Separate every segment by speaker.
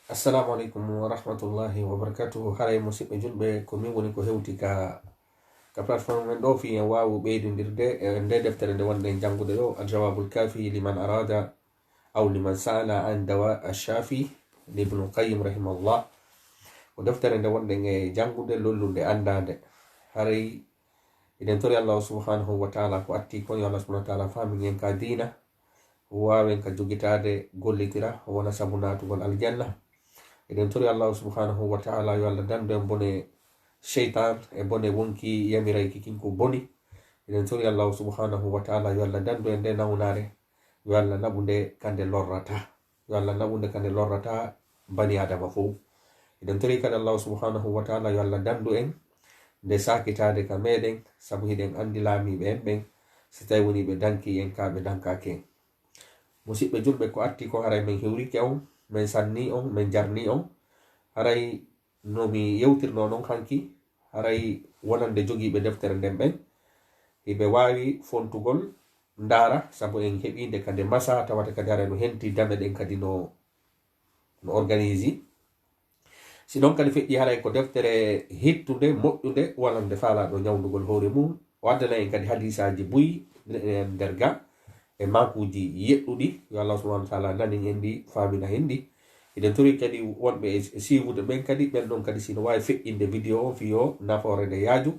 Speaker 1: Assalamu alaikum wa rahmatullahi wa barakatuhu. Haray musidɓe julɓe ko min woni ko hewti ka platform men ɗo fi en wawu ɓeydodirde nde deftere nde wonɗe jangude ɗo aljawabul kafi liman arada aw liman sala an dawa ashafi libnu qayyim rahimahullah. Ko deftere nde wonɗen e jangude lollunde andade. Haray eɗen tori allahu subhanahu wa taala ko atti kon yo allah subhanahu wa taala famin en ka dina wawen ka jogitade gollitira wona sabu natugol aljanna. Eɗen tori allahu subhanahu wa taala yo allah dandu en bone sheitan e bone wonki yamiray kikinko boni. Eɗen tori allahu subhanahu wa taala yo allah dandu en nde nawnare yo allah naɓu nde kande lorrata, yo allah naɓu nde kande lorrata bani adama fo. Eɗen tori kadi allahu subhanahu wa taala yo allah dandu en nde sakitade ka meɗen sabu hiɗen andi laamiɓe en ɓen si tawi woni ɓe danki en ka ɓe dankake en. Musidɓe julɓe ko atti ko haray min hewrike on, min sanni on, min jarni on. Haray no mi yewtirno non hanki haray wonande jogiiɓe deftere nden ɓen eɓe wawi fontugol ndara sabu en heɓinde kadi masa tawata kadi haray no henti dame ɗen kadi no organisi. Si ɗon kadi feƴƴi haray ko deftere hittude moƴƴude walande faalaɗo ñawdugol hoore mum o addana en kadi hadisaji buyi nder ga e makuji yeɗɗuɗi yo allah subhanahu wa taala nani en ndi famina hen ndi. Eɗen tori kadi wonɓe e siwude ɓen kadi ɓen ɗon kadi sino wawi feƴƴinde vidéo o fiyo nafoore nde yaaju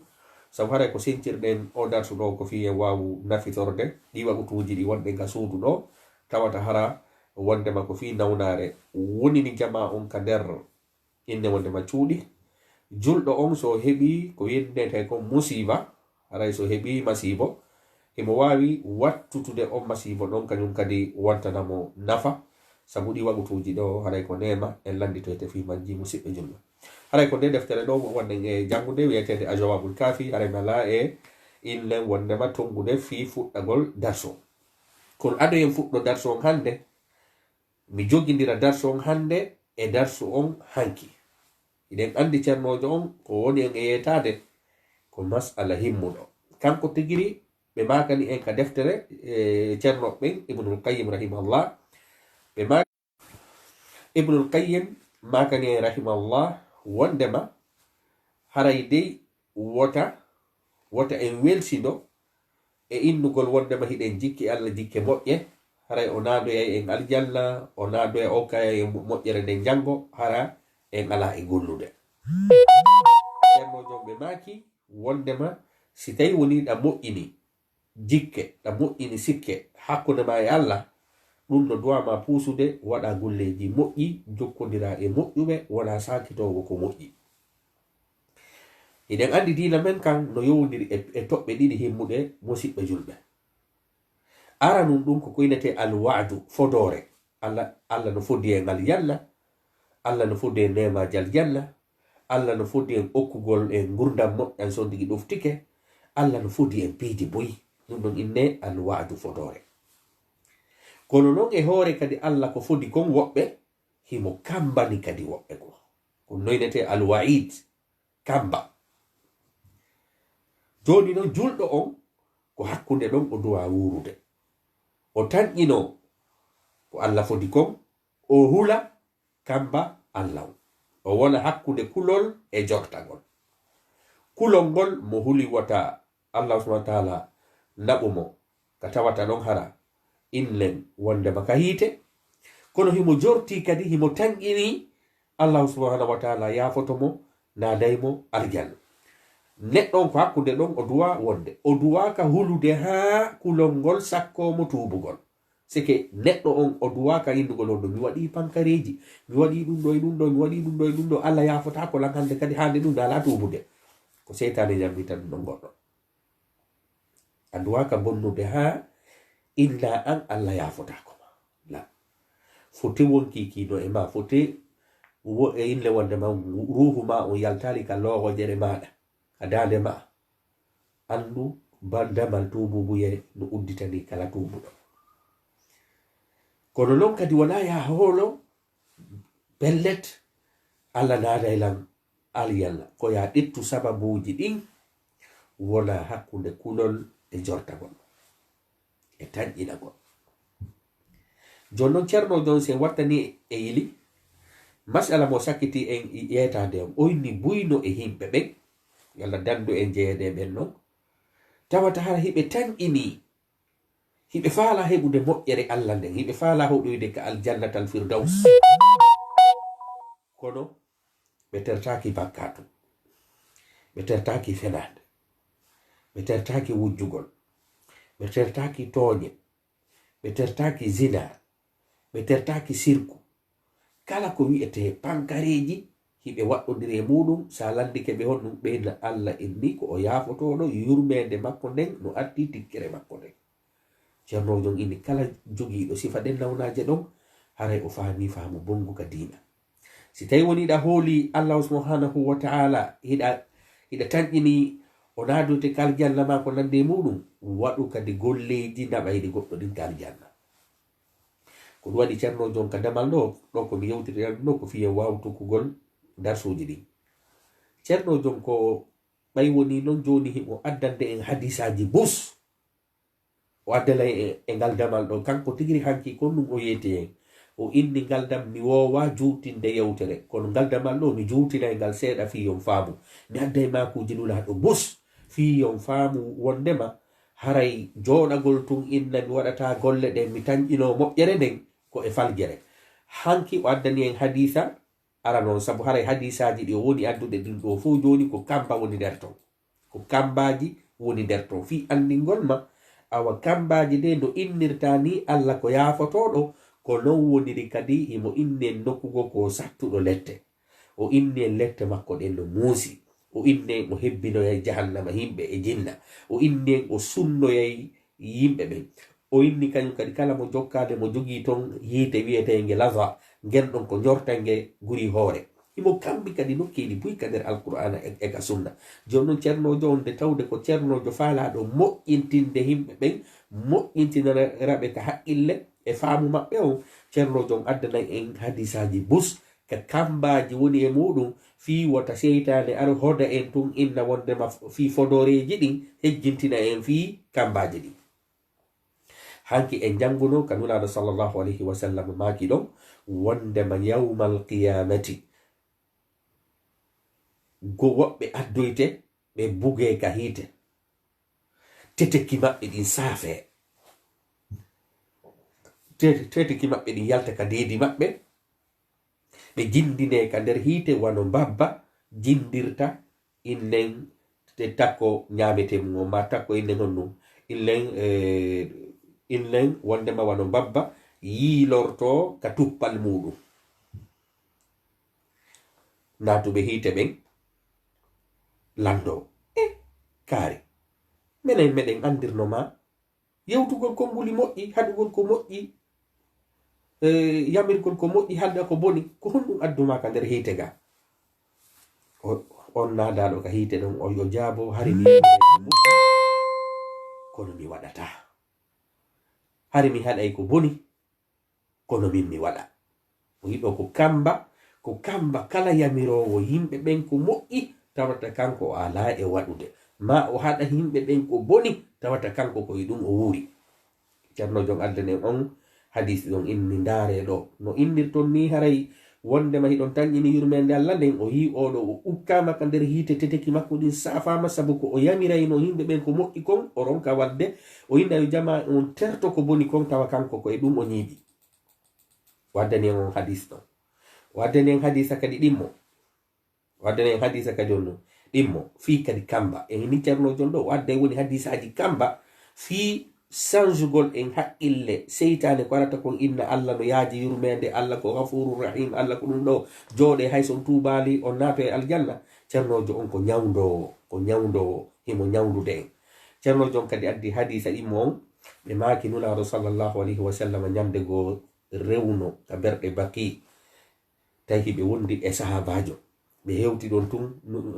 Speaker 1: sabu haray ko sentirɗen o darsu ɗo ko fiye wawu nafitorde ɗi waɓutuji ɗi wonɗe nga suudu ɗo tawata hara wondema ko fi nawnare wonini jama on ka nder inde wondema cuuɗi. Julɗo on so heɓi ko yindete ko musiba haray so heɓi masibo emo wawi wattutude on masibo ɗon kañum kadi wantanamo nafa sabu ɗi waɓutuji ɗo haray ko nema en landitoyte fi majji musidɓe julɓe. Haray ko nde deftere ɗo wonnen e jangude wiyetede ajawabul kafi haray mi ala e inne wondema tongude fi fuɗɗagol darso. Kono adoyen fuɗɗo darso on hande mi jogidira darso on hande e darso on hanki. Eɗen andi ceernojo on ko woni en e yetade ko masala himmuɗo kanko tigiri ɓe makani en ka deftere ceernoɓe ɓen ibnul qayyim rahimahullah. Ibnul qayyim makani en rahimahullah wondema haray dey wota en welsido e innugol wondema hiɗen jikki allah jikke moƴƴe haray o nadoyay en aljanna o nadoya o kaya e moƴƴere nden jango hara en ala e gollude. Ceernojo ɓe maki wondema si tawi woni ɗa moƴƴini jikke ɗa moƴƴini sikke hakkude ma e allah ɗum no duwama puusude waɗa golleji moƴƴi jokkodira e moƴƴuɓe wona sakitowo ko moƴƴi. Eɗen andi dina men kan no yowdiri e toɓɓe ɗiɗi himmuɗe musidɓe julɓe. Ara num ɗum ko koynete alwadu fodore allah no foddi en aljanna, allah no foddi en nemaji aljanna, allah no foddi en okkugol en gurdam moƴƴan so ndigi ɗoftike, allah no foddi en piiji boyi ɗum ɗon inne alwadu fodore. Kono noon e hoore kadi allah ko fodi kon woɓɓe himo kambani kadi woɓɓe ko noynete alwaid kamba. Joni noon julɗo on ko hakkunde ɗon o duwa wurude o tanƴino ko allah fodi kon o hula kamba allah o wona hakkunde kulol e jortagol. Kulol ngol mo huli wata allah subhanahu wa taala naɓumo ka tawata ɗon hara inlen wondema ka hiite kono himo jorti kadi himo tanƴini allahu subhanahu wa taala yafotomo nadaymo aljanna. Neɗɗo on ko hakkude ɗon o duwa wonde o duwaka hulude ha kulol ngol sakkomo tubugol sike neɗɗo on o duwaka indugol on ɗo mi waɗi pankareji mi waɗi ɗum ɗo e ɗum ɗo mi waɗi ɗum ɗo e ɗum ɗo allah yafota ko lan hande kadi hande ɗum dala tubude ko seytane ñammita ɗum ɗon goɗɗo a duwaka bonnude ha illa an allah yafotako ma la foti wonki kino e ma foti e ille wondema ruhu ma on yaltali ka lowojere maɗa ka dande ma andu bandamal tububuye no udditani kala tubuɗo. Kono noon kadi wona ya holo pellet allah nadaylan aljanna ko ya ɗettu sababuji ɗin wona hakkunde kulol e jortagol e taƴƴinagol. Joni noon ceerno jon sen wattani e yili masala mo sakkiti en yeytade o inni buyno e himɓe ɓen yalla dandu en jeeyede ɓen noon tawata hara hiɓe tanƴini hiɓe faala heɓude moƴƴere Allah nden hiɓe faala hoɗoyde ka aljannatal firdaus kono ɓe tertaki bakkatu ɓe tertaki fenade ɓe tertaki wujjugol ɓe tertaki tooñe ɓe tertaki zina ɓe tertaki sirku kala ko wi'ete pankareji hiɓe waɗɗodiri e muɗum sa landike ɓe honɗum ɓeyna Allah inni ko o yaafotoɗo yurmede makko nden no addi tikkere makko nden ceernojon inni kala jogiiɗo sifa ɗen nawnaje ɗon haray o faami faamu bongu ka diina si tawi woni ɗa hooli Allah subhanahu wa ta'ala hiɗa tanƴini o naadote kal janna ma ko nande muɗum waɗu kadi golleji naɓayɗi goɗɗo ɗin kal janna ko ɗum waɗi ceernojon ka damal ɗo ko mi yewtiriran ɗo ko fiye wawtukugol darsuji ɗin ceernojon ko ɓay woni noon joni himo addande en hadisaji bus o addala e ngal damal ɗo kanko tigiri hanki kon ɗum o yeyte en o inni ngal dam mi wowa juutinde yewtere kono ngal damal ɗo mi juutina e ngal seeɗa fiyon faamu mi adda e makuji lulaɗo bus fiyon faamu wondema haray joɗagol tun inna mi waɗata golle ɗen mi tanƴino moƴƴere nden ko e faljere hanki o addani en hadisa ara noon saabu haray hadisaji ɗi o woni addude ɗin ɗo fo joni ko kamba woni nder ton ko kambaji woni nder ton fi andingol ma awa kambaji de no innirta ni Allah ko yaafotoɗo ko non woniri kadi imo inni en nokkugo ko sattuɗo lette o inni en lette makko ɗen no muusi o inni en o hebbinoyay jahannama yimɓe e jinna o inni en o sunnoyay yimɓe ɓen o inni kañum kadi kala mo jokkade mo jogii ton yiite wiyetenge lava ngenɗon ko jortange guri hoore imo kambi kadi nokkiɗi buyka nder alqur'ana e ka sunna joni noon ceernojo on nde tawde ko ceernojo faalaɗo moƴƴintinde yimɓe ɓen moƴƴintinaraɓe ka haqqille e faamu maɓɓe o ceernojo addana en hadisaji bus ka kambaji woni e muɗum fi wota seytane ara hoda en tun inna wondema fi fodoreji ɗin hejjintina en fi kambaji ɗin hanki en janguno ka nulaɗo sallllahu alayhi wa sallam maki ɗon wondema yawmal qiyamati go woɓɓe addoyte ɓe buge ka hiite teteki maɓɓe ɗin saafe teteki maɓɓe ɗin yalta ka deedi maɓɓe ɓe jindine ka nder hiite wano mbabba jindirta innen te takko ñamete mum ma takko innen honnum illen wondema wano mbabba yiilorto ka tuppal muɗum natuɓe hiite ɓen lando kaari minen meɗen andirnoma yewtugol konnguli moƴƴi haɗugol ko moƴƴi yamirgol ko moƴƴi halda ko boni ko honɗum adduma ka nder hiite ga on naadaɗo ka hiite ɗon o yo jaabo hari mi kono mi waɗata hari mi haɗay ko boni kono min mi waɗa o yiɗo ko kamba kala yamirowo yimɓe ɓen ko moƴƴi tawata kanko o ala e waɗude ma o haɗa yimɓe ɓen ko boni tawata kanko koye ɗum o wuuri ceernojon addane on hadisi ɗon inni ndaare ɗo no innirton ni haray wondema hiɗon tanƴini yurmede Allah nden o yi oɗo o ukkama ka nder hiite teteki makko ɗin safama sabu ko o yamirayno yimɓe ɓen ko moƴƴi kon o ronka wadde o yinna yo jama on terto ko boni kon tawa kanko koye ɗum o ñiiɓi waddani en on hadis ɗon waddani en hadisa kadi ɗimmo waddani en hadisa kadi on ɗimmo fi kadi kamba en ni ceernojon ɗo wadde woni hadisaji kamba fi sanjugol en haqqille seytane ko arata kon inna Allah no yaaji yurmede Allah ko ghafurur rahim Allah ko ɗum ɗo jooɗe hay son tubali on naato e aljanna ceernojo on ko ñawdowo himo ñawdude en ceernojo on kadi addi hadisa ɗimmo on ɓe maaki nulaɗo sallllahu alayhi wa sallam ñamde goo rewno ka berɗe baki tawi ɓe wondi e sahabajo ɓe hewti ɗon tun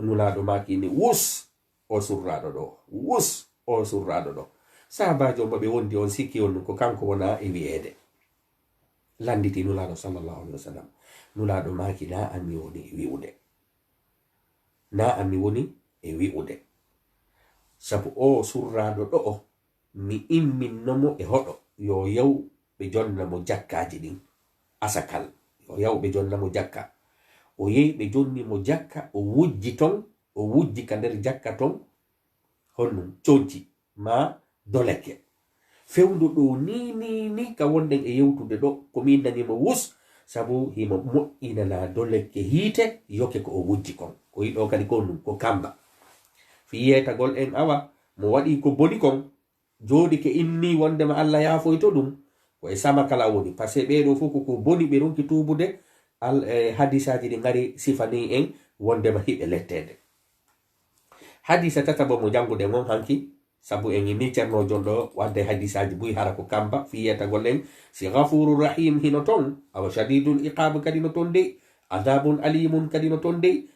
Speaker 1: nulaɗo makini wus o surraɗo ɗo sahabajo mo ɓe wondi on sikki on ko kanko wona e wi'ede landiti nulaɗo sallllahu alayhi wa sallam nulaɗo maki na anmi woni e wi'ude sabu o surraɗo ɗo o mi imminnomo e hoɗo yo yaw ɓe jonna mo jakkaji ɗin asakal yo yaw ɓe jonna mo jakka o yehi ɓe jonni mo jakka o wujji ton o wujji ka nder jakka ton honnum coñci ma doleke fewndo ɗo ni ka wonɗen e yewtude ɗo ko min nanimo wus sabu himo moƴƴinana doleke hiite yoke ko o wujji kon ko yiɗo kadi ko ɗum ko kamba fiyetagol en awa mo waɗi ko boni kon jooɗi ke inni wondema Allah yaafoyto ɗum ko e sama kala woni par ce que ɓeɗo fof ko boni ɓe ronki tubude hadisaji ɗi ngari sifani en wondema hiɓe lettede hadisa tatabo mo janguɗen on hanki sabu en inni ceernojon ɗo wadde hadisaji buy hara ko kamba fiyetagol en si ghafuru rahim hino ton awa shadidul iqab kadi no ton de adabun alimun kadi no ton de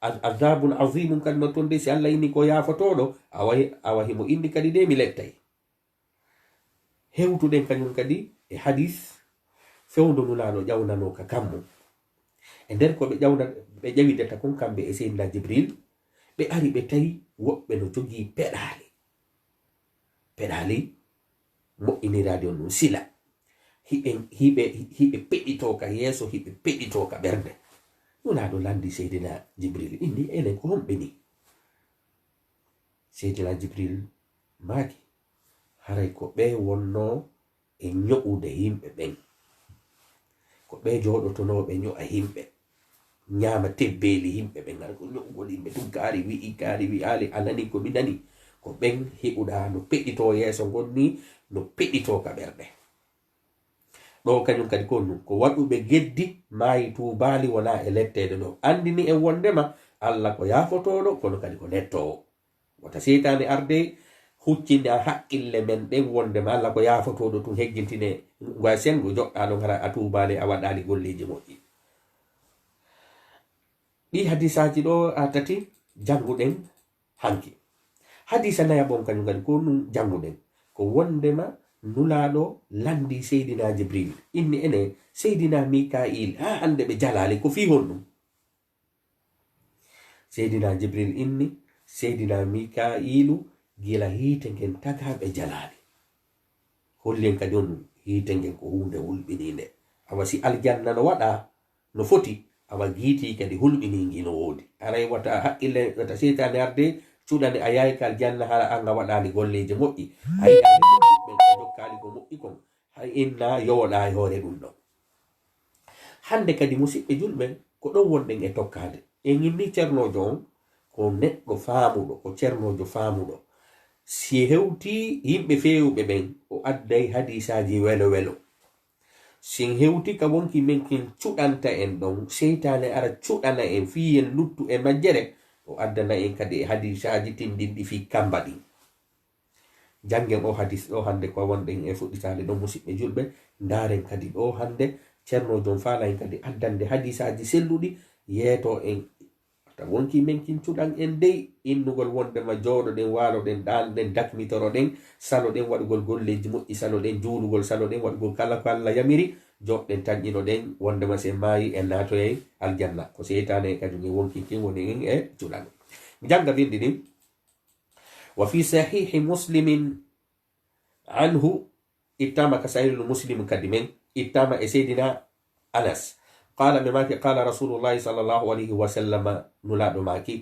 Speaker 1: adabun azimun kadi no ton de si Allah inni ko yafotoɗo awa himo indi kadi de mi lettay hewtuɗen kañum kadi e hadis fewndo nulaɗo ƴawnano ka kammu e nder ko ɓe ƴawidata kon kamɓe e seydina jibril ɓe ari ɓe tawi woɓɓe no jogii peɗali moƴƴinirade on ɗum sila hiɓe peɗitoka yeeso hiɓe peɗitoka ɓernde nulaɗo landi seydina jibril inni enen ko homɓe ni seydina jibril maaki haray ko ɓe wonno e ño'ude yimɓe ɓen ko ɓe joɗotonoɓe ño'a yimɓe ñaama tebbeli yimɓe ɓen ara ko ño'ugol yimɓe tum kaari wi ali anani ko mi nani ko ɓen heɓuɗa no peɗito yeeso gonni no peɗito ka ɓerɗe ɗo kañum kadi ko ɗum ko waɗuɓe geddi maayi tubali wona e lettede ɗo andini en wondema Allah ko yafotoɗo kono kadi ko lettowo wata seytane arde huccinde a haqqille men ɗen wondema Allah ko yafotoɗo tum heggintine ga sengo joɗɗa ɗon hara a tubali a waɗali golleji moƴƴi ɗi hadisaji ɗo a tati janguɗen hanki hadisa nayabon kañum kadi ko ɗum janguɗen ko wondema nulaɗo landi seydina jibril inni ene seydina mikail ha hande ɓe jalali ko fi hon ɗum seydina jibril inni seydina mikailu gila hiite ngen tagaɓe jalali hollien kadi on ɗum hiite ngen ko hunde hulɓininde awa si aljanna no waɗa no foti awa giiti kadi hulɓiningi no woodi aray wata haqqille wata seytane arde cuɗane a yahi ka aljanna hala anga waɗali golleje moƴƴi haydani moƴƴiɓe ko jokkali ko moƴƴi kon hay inna yowoɗa e hoore ɗum ɗon hande kadi musidɓe julɓe ko ɗon wonɗen e tokkade en inni ceernojo on ko neɗɗo faamuɗo ko ceernojo faamuɗo si hewti yimɓe fewɓe ɓen o adday hadisaji welo welo sin hewti ka wonki men kin cuɗanta en ɗon seytane ara cuɗana en fiyen luttu e majjere o addana en kadi e hadisaji tindinɗi fi kamba ɗin jangen o hadis ɗo hande ko wonɗen e fuɗɗitade ɗon musidɓe julɓe ndaren kadi ɗo hande ceernojon faala en kadi addande hadisaji selluɗi yeeto en ta wonki men kin cuɗan en dey innugol wondema jooɗoɗen waaloɗen ɗanɗen dakmitoroɗen saloɗen waɗugol golleji moƴƴi saloɗen juulugol saloɗen waɗugol kala ko Allah yamiri joɗɗen tanƴinoɗen wondema se maayi en naatoye aljanna ko seytane kañum e wonki kin woni en e cuɗan mi janga bindi ɗin wa fi sahihi muslimin anhu ittama ka sahihul muslim kadi men ittama e seydina anas قال بماكي قال رسول الله صلى الله عليه وسلم نلاد ماكي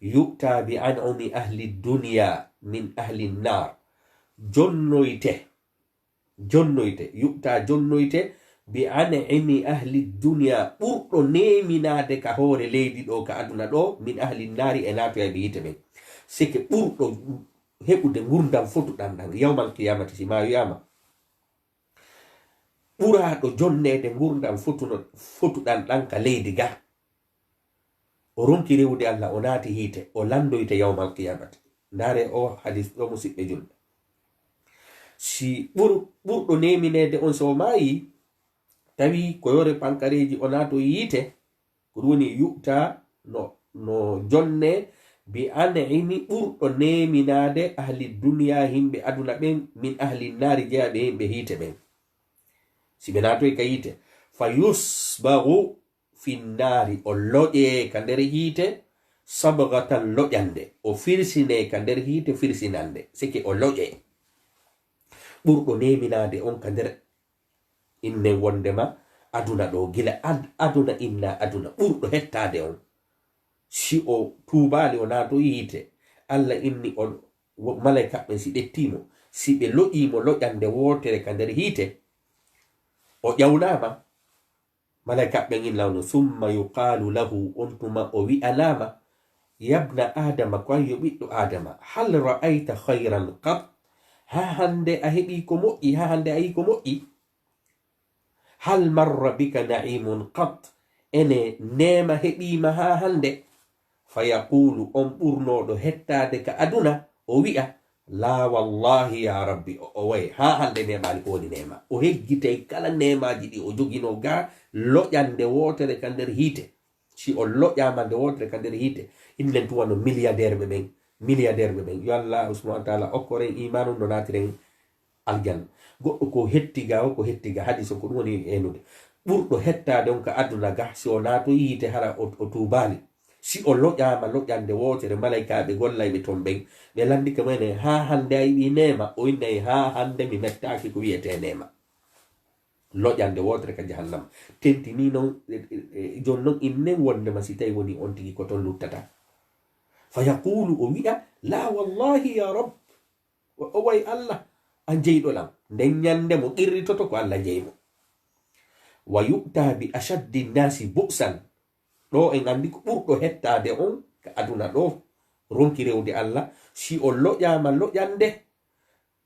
Speaker 1: يؤتى بأنعم أهل الدنيا من أهل النار جنويته يؤتى جنويته بأنعم أهل الدنيا برطو نيمنا دك هور ليدي دو كأدنا دو من أهل النار إناتو يبيت من سيك برطو هبو دي مرندam fotu دان يوم القيامة سما ياما ɓuraɗo jonnede gurdam fotuɗan ɗan ka leydi ga o ronki rewde Allah o naati hiite o landoyte yawmal qiyamati ndare o hadis ɗo musidɓe julɓe si ɓurɗo neminede on so maayi tawi ko yore pankareji o naato yiite ko ɗum woni yu'ta no jonne bi an'imi ɓurɗo neminade ahli duniya himɓe aduna ɓen min ahli naari jeyaɓe himɓe hiite ɓen si ɓe naatoy ka yiite fa yusbagu finnaari o loƴe ka nder hiite sabgatan loƴande o firsine ka nder hiite firsinande sike o loƴe ɓurɗo neminade on ka nder inne wondema aduna ɗo gila aduna inna aduna ɓurɗo hettade on si o tubali o nato yiite Allah inni on malaika ɓen si ɗettimo si ɓe loƴimo loƴande wotere ka nder hiite o ƴawnama malaika ɓen in lawno summa yuqalu lahu on tuma o wi'anama yabna adama ko yo ɓiɗɗo adama hal ra'aita khayran qat ha hande a heɓi ko moƴƴi ha hande a yi ko moƴƴi hal marra bika na'imun qat ene nema heɓima ha hande fayaqulu on ɓurnoɗo hettade ka aduna o wi'a la wallahi ya rabbi o way ha hande nemali ko woni nema o heggitay kala nemaji ɗi o jogino ga loƴande wotere ka nder hiite si o loƴama nde wotere ka nder hiite innen tu wano milliardaire ɓe yo Allah subhanahu wa ta'ala okkoren imanu no natiren aljanna goɗɗo ko hettiga o ko hettiga hadis ko ɗum woni enude ɓurɗo hettade on ka aduna ga si o nato yiite hara o tubali si o loƴama loƴande wotere malaikaɓe gollayɓe ton ɓen ɓe landi ka mene ha hande a yiɓi nema o innayi ha hande mi mettaki ko wiyete nema loƴande wotere ka jahannama tentini noon jon noon innen wondema si tawi woni on tigi ko ton luttata fa yaqulu o wi'a la wallahi ya rab o way Allah a jeyɗolam nden ñande mo qirritoto ko Allah jeymo wa yu'ta bi ashaddi nnasi bu'san ɗo en andi ko ɓurɗo hettade on ka aduna ɗo ronki rewde Allah si o loƴama loƴande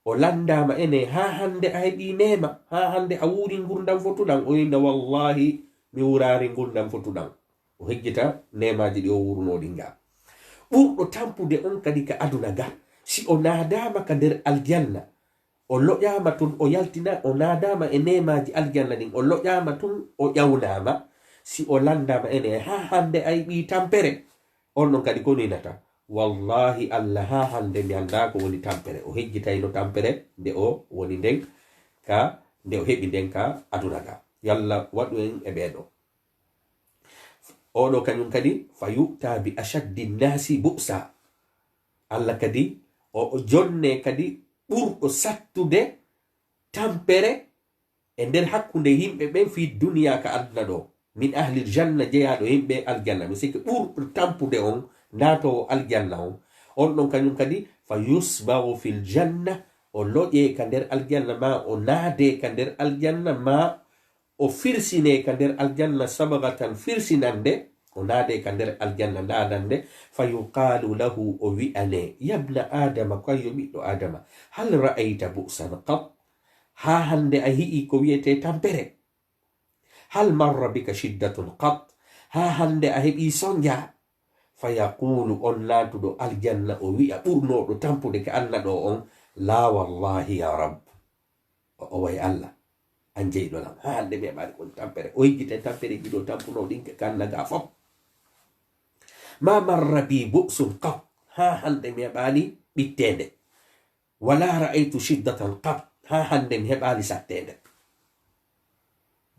Speaker 1: o landama ene ha hande a heɓi nema ha hande a wuri gurdam fotuɗam o yinda wallahi mi wurari gurdam fotuɗam o hejjita nemaji ɗi o wurnoɗi nga ɓurɗo tampude on kadi ka aduna ga si o nadama ka nder aljanna o loƴama tun o yaltina o nadama e nemaji aljanna ɗin o loƴama tun o ƴawnama si o landama ene ha hande a yiɓi tampere on ɗon kadi ko ninata wallahi Allah ha hande mi anda ko woni tampere o hejjitayno tampere nde o woni nden ka nde o heɓi nden ka aduna ga yalla waɗu en e ɓeɗo oɗo kañum kadi fa yu'ta bi ashaddi nnasi bu'sa Allah kadi o jonne kadi ɓurɗo sattude tampere e nder hakkunde yimɓe ɓen fi duniya ka aduna ɗo min ahli janna jeyaɗo yimɓe aljanna mi sikki ɓurɗo tampude on natowo aljanna on ɗon kañum kadi fa yusbahu fil janna o loƴe ka nder aljanna ma o naade ka nder aljanna ma o firsine ka nder aljanna sabagatan firsinande o naade ka nder aljanna naadande fa yuqalu lahu o wi'ane yabna adama koyo ɓiɗɗo adama hal ra'ayta bu'san qat ha hande a hi'i ko wiyete tampere hal marra bika shiddatun qat ha hande a heɓi sonja fa yaqulu on laatuɗo aljanna o wi'a ɓurnoɗo tampude ka Allah ɗo on la wallahi ya rab o way Allah an jeyɗolam ha hande mi heɓani kon tampere o hejjita tampere jiɗo tampuno ɗin kannaga fof ma marra bi bu'sun qat ha hande mi heɓani ɓittede wala ra'aytu shiddatan qat ha hande mi heɓali sattede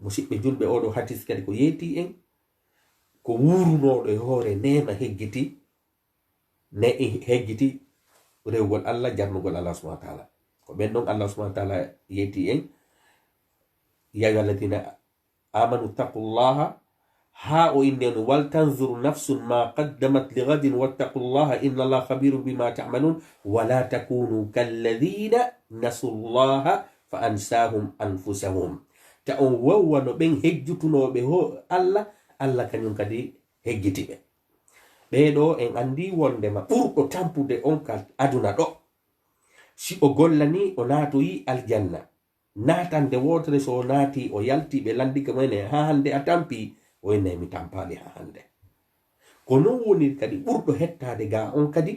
Speaker 1: musidɓe julɓe oɗo hadis kadi ko yeeti en ko wurunoɗo e hoore nema hejjiti rewgol Allah jarnugol Allah subhanahu wa ta'ala ko ɓen ɗon Allah subhanahu wa ta'ala yeeti en ya ayyuhalladhina amanu taqullaha ha o indeno wal tanzur nafsun ma qaddamat li ghadin wattaqullaha inna Allah khabirun bima ta'malun wala takunu kalladhina nasullaha fa ansahum anfusahum ta on wawwano ɓen hejjutunoɓe ho Allah kañum kadi hejjitiɓe ɓeɗo en andi wondema ɓurɗo tampude on ka aduna ɗo si o gollani o naatoyi aljanna natande wotere so o naati o yalti ɓe landika mene ha hande a tampi o ennayi mi tampali ha hande ko non woni kadi ɓurɗo hettade ga on kadi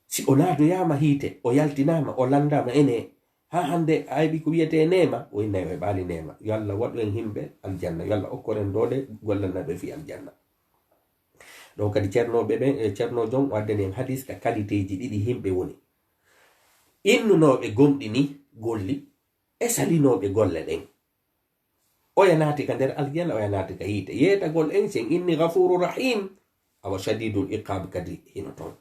Speaker 1: si o naadoyama hiite o yaltinama o landama ene ha hande ayɓi ko wiyete nema o innayi o heɓali nema yo Allah waɗu en himɓe aljanna yo Allah okkoren dole gollanaɓe fi aljanna ɗo kadi ceernoɓe ɓen e ceerno jon o addani en hadis ka qualité ji ɗiɗi himɓe woni innunoɓe gomɗini golli e salinoɓe golle ɗen oya naati ka nder aljanna oya naati ka hiite yeetagol en sen inni ghafuru rahim awa shadidul iqab kadi hino toon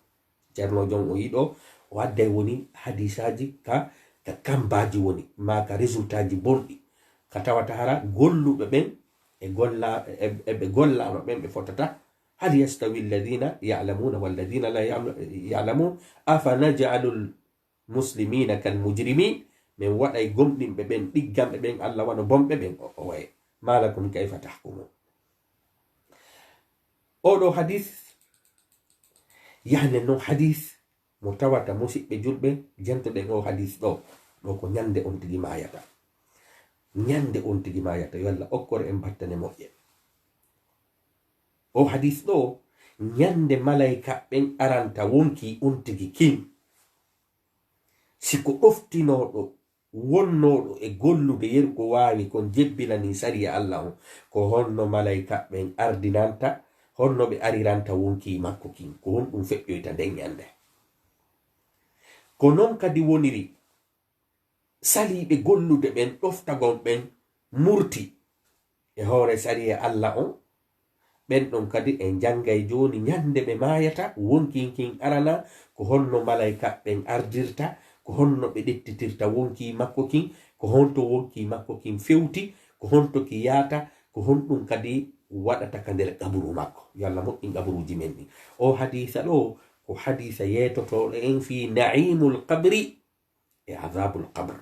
Speaker 1: ceerno jon o yiɗo o adday woni hadisaji ka kambaji woni ma ka résultat ji bonɗi katawata hara golluɓe ɓen e gollama ɓen ɓe fotata hal yastawi alladhina ya'lamuna walladhina la ya'lamun afanaj'alul muslimina kal mujrimin min waɗay gomɗinɓe ɓen ɗiggamɓe ɓen Allah waɗa bomɓe ɓen o waye malakum kayfa tahkumun. oɗo hadith yahne non hadith mo tawata musidɓe julɓe jentoɗen o hadith ɗo ko ñande on tigi mayata, ñande on tigi mayata yo Allah okkore en battane moƴƴe. o hadith ɗo ñande malaika ɓen aranta wonki on tigi kin siko ɗoftinoɗo wonnoɗo e gollude yeru ko wawi kon jebbinani sariya Allah on ko honno malaika ɓen ardinanta honno ɓe ariranta wonki makko kin ko hon ɗum feƴƴoyta nden ñande. ko non kadi woniri saliɓe gollude ɓen ɗoftagon ɓen murti e hoore sariya Allah on ɓen ɗon kadi en jangay joni ñande ɓe mayata wonkin kin arana ko honno malaika ɓen ardirta ko honno ɓe ɗettitirta wonki makko kin ko honto wonki makko kin fewti ko honto ki yaata ko honɗum kadi waɗata ka nder qabru makko yo Allah moƴƴin qabruji men ɗi. o hadisa ɗo ko hadisa yetotoɗo en fi naimul qabri e azabul qabr.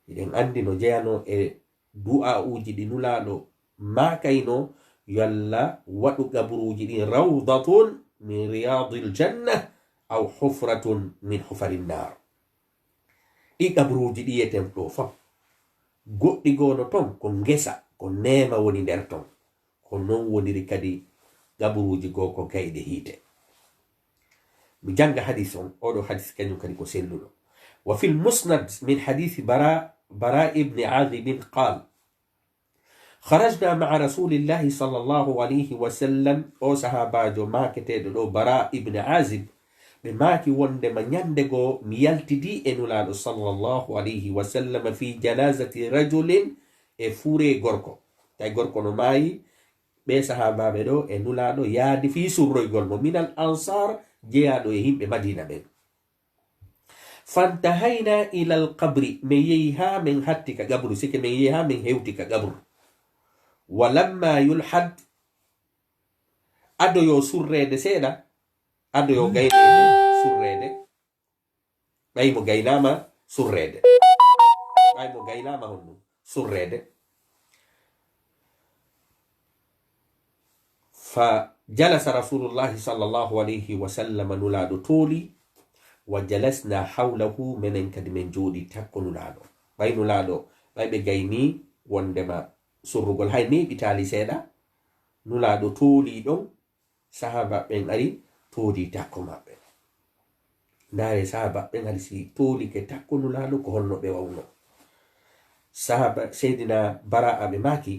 Speaker 1: eɗen andi no jeyano e du'a uji ɗi nulaɗo makayno yo Allah waɗu qabruji ɗi rawdatun min riyadil janna aw hufratun min hufarin nar. ɗi qabruji ɗi yeten ɗo fam goɗɗi gono ton ko ngesa ko nema woni nder ton ko non woniri kadi qabruji go ko gayɗe hiite. mi janga hadis on oɗo hadis kañum kadi ko selluɗo. wa fil musnad min hadisi bara ibn azib qal خرجنا مع رسول الله صلى الله عليه وسلم او صحاباجو ماكتيدو دو براء ابن عازب بماكي وندما نياندغو ميالتدي انولادو صلى الله عليه وسلم في جنازة رجل فوري غوركو تاي غوركو نو ماي be sahabaɓe ɗo e nulaɗo yaadi fi surroygol mo minal ansar jeyaɗo e himɓe madina ɓen. fantahayna ila al qabri min yehi ha min hatti ka gabru sike min yehi ha min hewti ka gabru. walamma yulhad adoyo surrede seeɗa adoyo gaynede surrede ɓaymo gaynama surrede ɓaymo gaynama honɗum surrede. fa jalasa rasulullahi sallallahu alayhi wa sallam nulaɗo tooli wa jalasna hawlahu menen kadi men jooɗi takko nulaɗo ɓay nulaɗo ɓayɓe gayni wondema surrugol hay neɓitali seeɗa nulaɗo tooli ɗon sahaba ɓen ari tooli takko maɓɓe. ndare sahaba ɓen ari si tooli ke takko nulaɗo ko honno ɓe wawno. sahaba seydina bara'a ɓe maki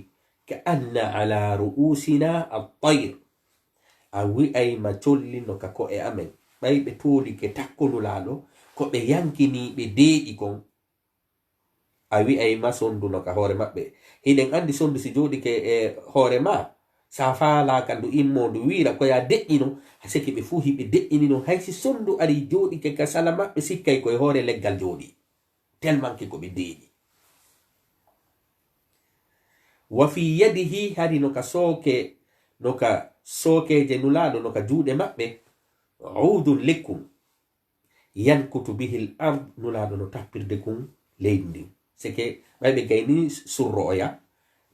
Speaker 1: ka anna ala ru'usina at-tayr a wi'ayma colli no ka ko'e amen ɓayɓe tooli ke takko nulaɗo ko ɓe yankini ɓe deeƴi kon a wi'ayma sondu no ka hoore maɓɓe. hiɗen andi sondu si joɗike e hoore ma sa faalaka ndu immo ndu wiira koya deƴƴino haseki ɓe fuu hiɓe deƴƴinino haysi sondu ari joɗike ka sala maɓɓe sikkay koye hoore leggal joɗi telmanke ko ɓe deeƴi. wa fi yadihi hari no ka sokeje nulaɗo no ka juuɗe maɓɓe udun lekkum yankutu bihil ard nulaɗo no tappirde kum leydi ndi seke ɓayɓe gayni surro oya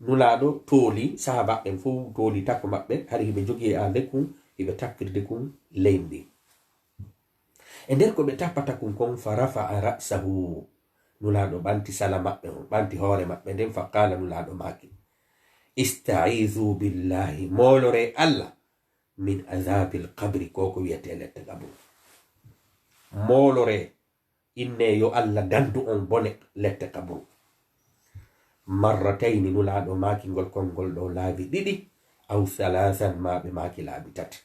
Speaker 1: nulaɗo tooli sahaba en fo tooli takko maɓɓe hari hiɓe jogii a lekkum hiɓe tappirde kum leydi ndi. e nder ko ɓe tappata kum kon fa rafa'a ra'sahu nulaɗo ɓanti sala maɓɓe on ɓanti hoore maɓɓe nden fa qala nulaɗo maki istaizu billahi molore Allah min azabil qabri ko wiyete lette qabru molore inne yo Allah dandu on bone lette qabru marratayni nulaɗo maki ngol kongol ɗo laabi ɗiɗi aw salasan ma ɓe maki laabi tati.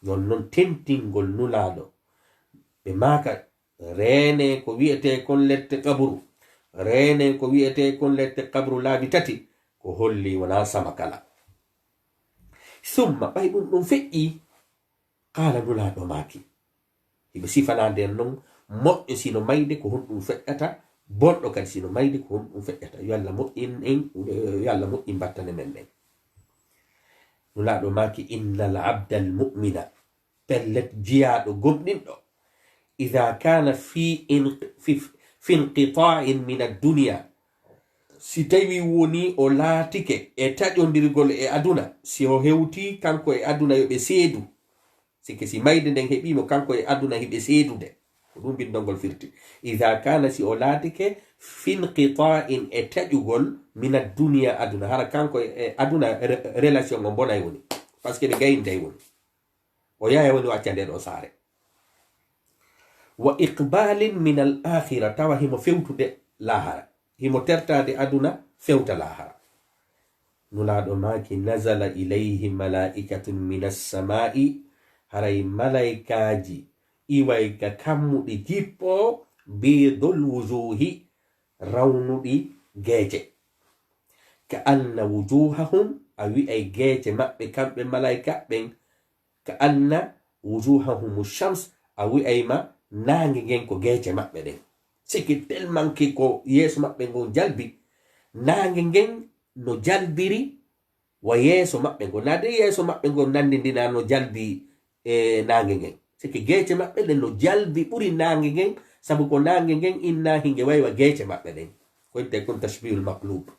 Speaker 1: non tentingol nulaɗo ɓe maka rene ko wiyete kon lette qabru rene ko wiyete kon lette qabru laabi tati ko holli wona sama kala. summa ɓay ɗum feƴƴi qala nulaɗo maki hiɓe sifana nden non moƴƴo sino mayde ko honɗum feƴƴata bonɗo kadi sino maydi ko ɗum feƴƴata. Yo Allah moƴƴin en, yo Allah moƴƴin battane men ɗen. Nulaɗo maki innal abda al mu'mina pellet jiyaɗo gomɗinɗo idha kana fi inqita'in min ad-dunya, si tawi woni o laatike e taƴodirgol e aduna, si o hewti kanko e aduna yoɓe seedu, sike si mayde nden heɓimo kanko e aduna heɓe seedude, ko ɗum bindolngol firti. Idha kana si o laatike finqita'in e taƴugol min ad-dunya aduna, hara kanko e aduna relation o bonay woni, par ce que ɓe gayinday woni, o yaya woni o acca nden o saare. Wa iqbalin min al akhira, tawa himo fewtude lahara, himo tertade aduna fewta lahara. Nulaɗo maki nazala ilayhi malaikatun min as-sama'i, haray malaikaji iway ka kammuɗi jippo bidul wujuhi, rawnuɗi geeje, ka anna wujuhahum, a wi'ay geeje maɓɓe kamɓe malaika ɓen, ka anna wujuhahum shams, a wi'ayma nange ngen ko geeje maɓɓe ɗen, siki telmanke ko yeeso maɓɓe ngon jalbi, nange ngen no jalbiri wa yeeso maɓɓe ngon, nade yeeso maɓɓe ngon nandindina no jalbi nange ngen, siki geeje maɓɓe ɗen no jalbi ɓuri nange ngen, sabu ko nange ngen inna hinge waywa geeje maɓɓe ɗen, ko yitte kon tashbihul maqlub.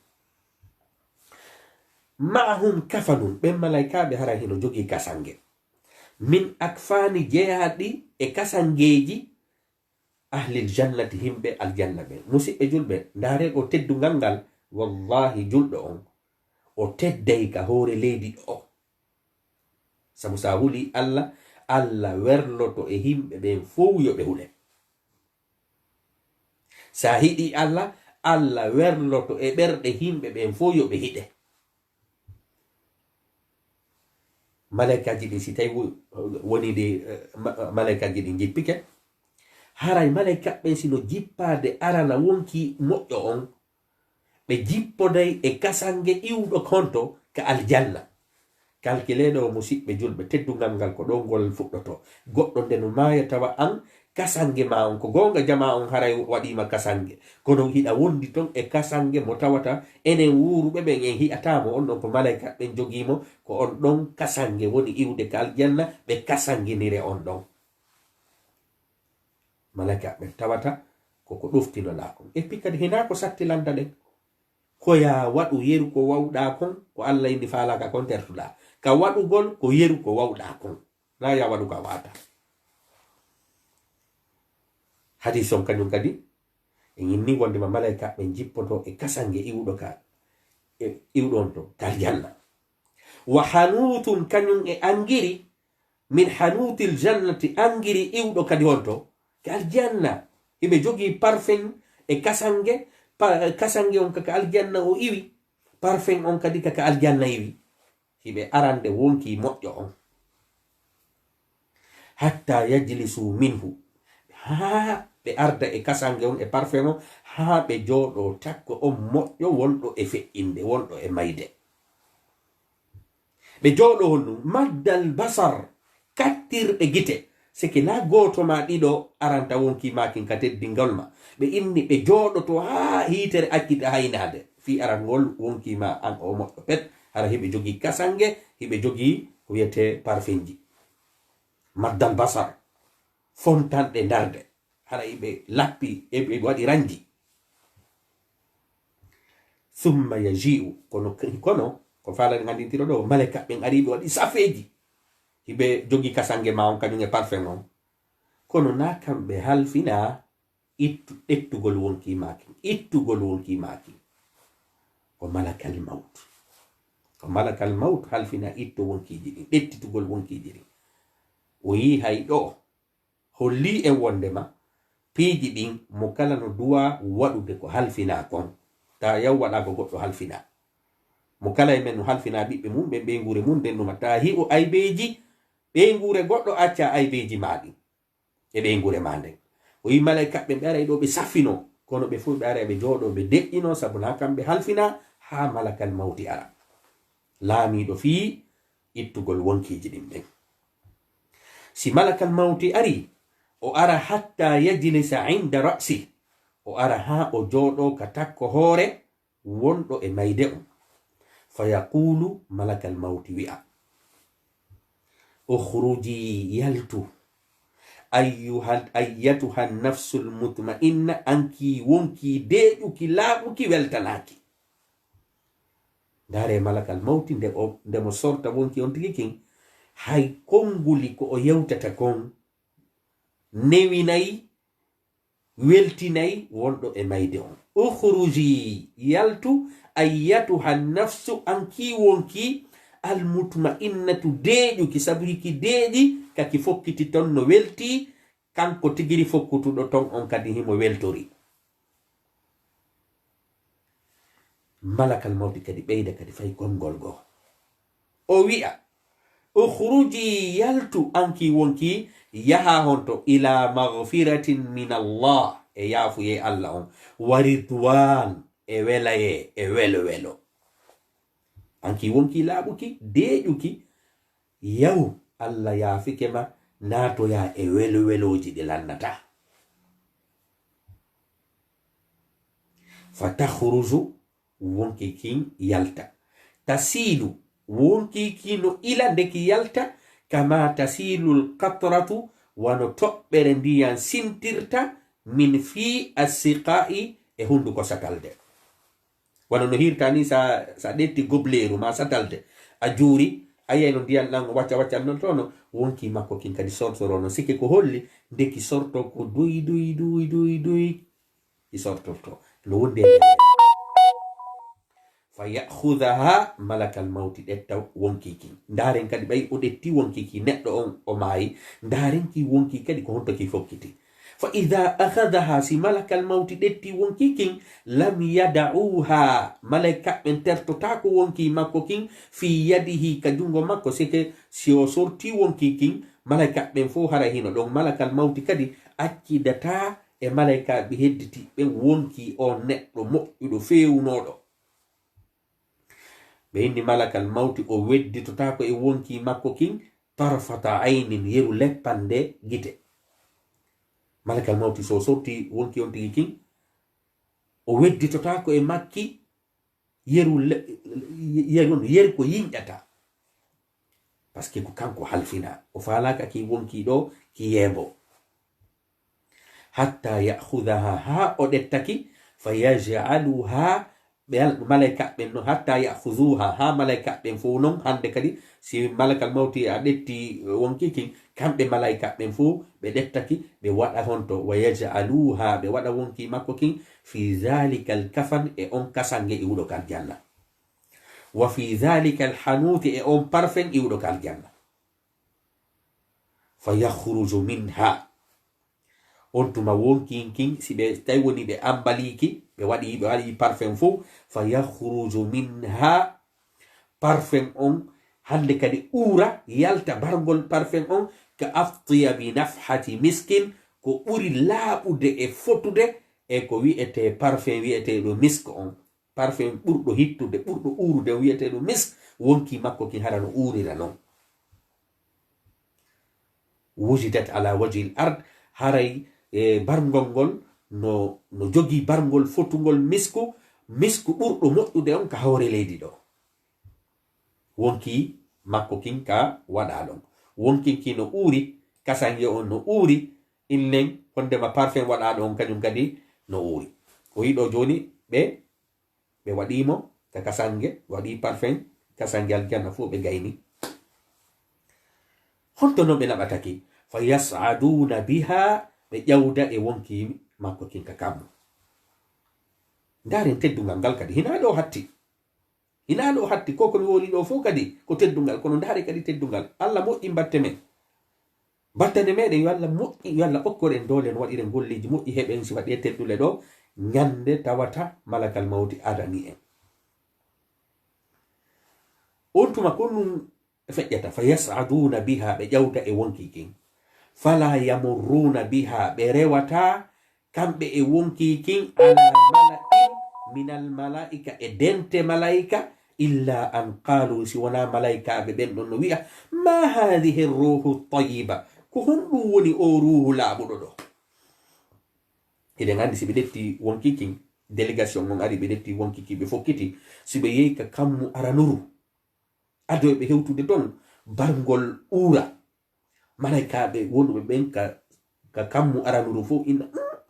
Speaker 1: Ma'ahum kafanun, ɓen malaikaɓe hara hino jogi kasange, min akfani jeyaɗi e kasangeji ahlil jannati, himɓe aljanna ɓe. Musidɓe julɓe, ndaare o teddungal ngal, wallahi julɗo on o tedday ka hoore leydi ɗo, sabu sa huli Allah, Allah werloto e himɓe ɓen fof yoɓe hule. Sa hiɗi Allah, Allah werloto e ɓerɗe himɓe ɓen fof yoɓe hiɗe. Malaikaji ɗi si tawi woni ɗi malaikaji ɗi jippike, haray malaika ɓen sino jippade arana wonki moƴƴo on, ɓe jippoday e kasange iwɗo konto ka aljanna. Kalkileɗo musidɓe julɓe, teddungal ngal ko ɗo ngol fuɗɗoto. Goɗɗo nde no maaya tawa an kasange ma on, ko gonga jama on haray waɗima kasange, kono hiɗa wondi ton e kasange mo tawata enen wuruɓe ɓen en hi'atamo, on ɗon ko malaika ɓen jogimo, ko on ɗon kasange woni iwde ka aljanna, ɓe kasanginire on ɗon. Malaika ɓen tawata koko ɗoftino laakon, e pi kadi hina ko sattilanta ɗen, koya waɗu yeru ko wawɗa kon, ko Allah indi falaka kon tertuɗa, ka waɗugol ko yeru ko wawɗa kon, na ya waɗu ka wata. Hadis on kañum kadi e yinni wondema malaika ɓen jippoto e kasange iwɗo ka iwɗon to kal janna. Wa hanutun kañum e angiri min hanutil jannati, angiri iwɗo kadi honto kal janna, hiɓe jogi parfum e kasange, kasange on kaka aljanna o iwi, parfum on kadi kaka aljanna iwi, hiɓe arande wonki moƴƴo on, hatta yajlisu minhu, ha ɓe arda e kasange on e parfum on, ha ɓe jooɗo takko on moƴƴo wonɗo e feƴƴinde, wonɗo e mayde. Ɓe jooɗo honɗum maddal basar, kattirɗe gite, siki na goto ma ɗiɗo aranta wonki makin ka teddingol ma, ɓe inni ɓe jooɗoto ha hiitere accita haynade, fi arangol wonki ma an o moƴƴo pet, hara hiɓe jogi kasange, hiɓe jogi ko wiyete parfumji. Maddal basar, fontanɗe darde, hara hiɓe lappi eɓe waɗi ranji. Thumma yaji'u, kono ko falani ngandintiro ɗo, malaika ɓen ari ɓe waɗi safeji, hiɓe jogi kasange ma on kañum e parfum on, kono na kamɓe halfina ɗettugol wonki maki, ittugol wonki maki, ko malakal maut. Ko malakal maut halfina itto wonkiji ɗin, ɗettitugol wonkiji ɗin. O yi hay ɗo holli e wondema piiji ɗin mo kala no duwa waɗude ko halfina kon, ta yaw waɗa ko goɗɗo halfina, mo kala e men no halfina ɓiɓɓe mum ɓe ɓeygure mum, nden numa ta hi'o aybeji ɓeygure goɗɗo acca aybeji maɗi e ɓeygure ma nden. O yi malaika ɓe ɓe aray ɗo ɓe safino, kono ɓe fof ɓe aray ɓe jooɗo ɓe deƴƴino, sabu na kamɓe halfina ha malakal mawti ara laamiɗo fii ittugol wonkiji ɗin ɓen. Si malakal mawti ari, o ara hatta yajlisa inda ra'si, o ara ha o jooɗo ka takko hoore wonɗo e mayde on. Fa yaqulu malakal mawti wi'a ukhruji yaltu ayyatuha nafsul mutma'inna anki wonki deƴuki laaɓuki weltanaki. Ndare malakal mawti nde mo sorta wonki on tigi kin hay konguli ko o yewtata kon newinayi weltinayi wonɗo e mayde on. Ukhruji yaltu ayyatuha nafsu anki wonki almutma'innatu deƴuki, sabu hiki deƴi kaki fokkiti ton no welti, kanko tigiri fokkutuɗo ton on kadi himo weltori. Malakal mawti kadi ɓeyda kadi fay gongol go o wi'a ukhruji yaltu anki wonki yaha honto ila maghfiratin min Allah, e yafuye Allah on, wa ridwan e welaye e welo anki wonki laaɓuki deƴuki yaw Allah yaafike ma natoya e weloji ɗi lannata. Fatakhruju wonki kin yalta, tasilu wonki kino ila ndeki yalta, kama tasilul qatratu wano toɓɓere ndiyan sintirta min fi asiqai e hunduko satalde. Wano no hirtani sa ɗetti gobleru ma satalde a juuri ayay no ndiyan ɗan wacca non tono wonki makko kin kadi sortorono sikke ko holli ndeki sorto ko duy i sortorto no wonde fa ya'khudhaha malakal mawti ɗetta wonki kin. Ndaren kadi ɓay o ɗetti wonki ki neɗɗo on o maayi, ndaren ki wonki kadi ko honto ki fokkiti. Fa idha akhadhaha, si malakal mawti ɗetti wonki kin, lam yada'uha, malaika ɓen tertotako wonki makko kin fi yadihi ka jungo makko, sike si o sorti wonki kin malaika ɓen fo hara hino ɗon. Malakal mawti kadi accidata e malaika ɓe hedditi ɓen wonki o neɗɗo moƴƴuɗo fewunoɗo. ɓe inni malakal mawti o wedditotako e wonki makko kin tarfata aynin, yeru leppande gite. Malakal mawti so sorti wonki on tigi kin o wedditotako e makki yeru ko yinƴata, par ce que ko kanko halfina o falaka ki wonki ɗo ki yeebo. Hatta ya'khudhaha, ha o ɗettaki, fa yaj'aluha malaika ɓen no hatta ya'khudhuha, ha malaika ɓen fo non hande kadi si malakal mawti a ɗetti wonki kin, kamɓe malaika ɓen fo ɓe ɗettaki ɓe waɗa honto wa yaj'aluha, ɓe waɗa wonki makko kin fi dhalika alkafan, e on kasange iwɗo kal janna, wa fi dhalika alhanuti, e on parfen iwɗo kal janna. Fa yakhruju minha, on tuma wonki kin si ɓe tawi woni ɓe ambaliki ɓe waɗi parfum fo, fa yakhruju minha, parfum on hande kadi ura yalta bargol parfum on ka aftiya bi nafhati miskin, ko ɓuri laaɓude e fotude e ko wi'ete parfum wi'eteɗo misk on, parfum ɓurɗo hittude ɓurɗo urude wi'eteɗo misk, wonki makko kin hara no urira non. Wujidat ala wajhi al ard, haray e bargol ngol no jogi bargol fotugol misku ɓurɗo moƴƴude on ka hawre leydi ɗo. Wonki makko kin ka waɗa ɗon, wonki ki no uri, kasange on no uri, innen hondema parfum waɗaɗo on kañum kadi no uri. O yiɗo joni ɓe waɗimo ka kasange, waɗi parfum kasange aljanna fu ɓe gayni. Honto no ɓe naɓataki, fa yas'aduna biha, ɓe ƴawda e wonki makko kin ka kammo. Ndaren teddungal ngal kadi hina ɗo hatti ko komi woli ɗo fo kadi ko teddungal, kono ndare kadi teddungal Allah moƴƴi battane meɗen yo Allah moƴƴi, yo Allah okkoren dole no waɗiren golliji moƴƴi heɓen si waɗi teddule ɗo, ñande tawata malakal mawti adani en. On tuma konum feƴƴata, fa yas'aduna biha, ɓe ƴawda e wonki kin, fala yamurruna biha, ɓe rewata kamɓe e wonki kin ala mala'in min al malaika, e dente malaika, illa an qalu, si wona malaikaɓe ɓen ɗon no wi'a ma hadhihi ruhu tayiba, ko honɗum woni o ruhu laaɓuɗo ɗo. eden andi sibe detti wonki king délégation on ari be detti wonki ki be fokkiti sibe yeyi ka kammu aranuru ado be hewtude don barngol ura malaika be wonbe ben ka kammu aranuru fo ina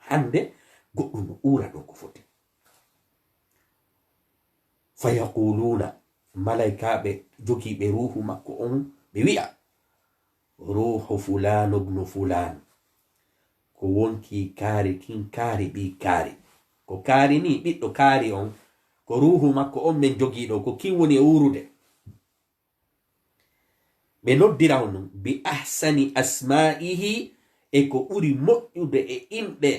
Speaker 1: hande goddum ura do ko foti fayaquluna malaika be jogi be ruhu makko on be wi'a ruhu fulan ibn fulan ko wonki kaari kin kaari bi kaari ko kaari ni biddo kaari on ko ruhu makko on men jogi do ko kin woni urude be noddira on bi ahsani asma'ihi e ko uri moƴƴude e inde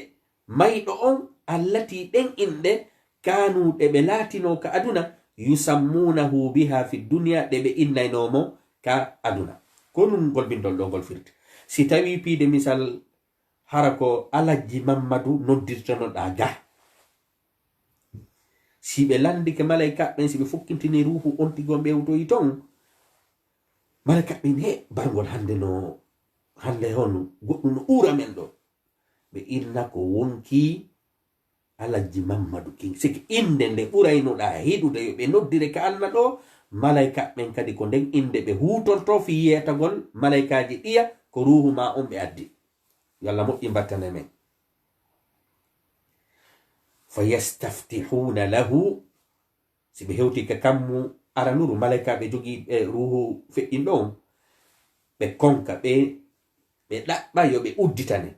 Speaker 1: maydo on allati den inde kanu de be latino ka aduna yusammunahu biha fi dunya de be innaynomo ka aduna konum golbindol do gol firti si tawi piide misal harako alaji Mamadou noddirtono da ga si be landi ke malaika ben si be fukkintini ruhu on tigo bewto yiton malaika ben he bargol hande no hande honu goddum ura men do be irna ko wonki alaji Mamadou king sik inde nde burayno da hidude be noddire ka Allah do malaika ben kadi ko den inde be hutorto fi yetagol malaikaji diya ko ruhu ma on be addi yalla moƴƴi mbattane men fayastaftihuna lahu sibe hewti ka kammu aranuru malaika be jogi ruhu fe'in ɗon be konka be ɗaɓɓa yo be udditane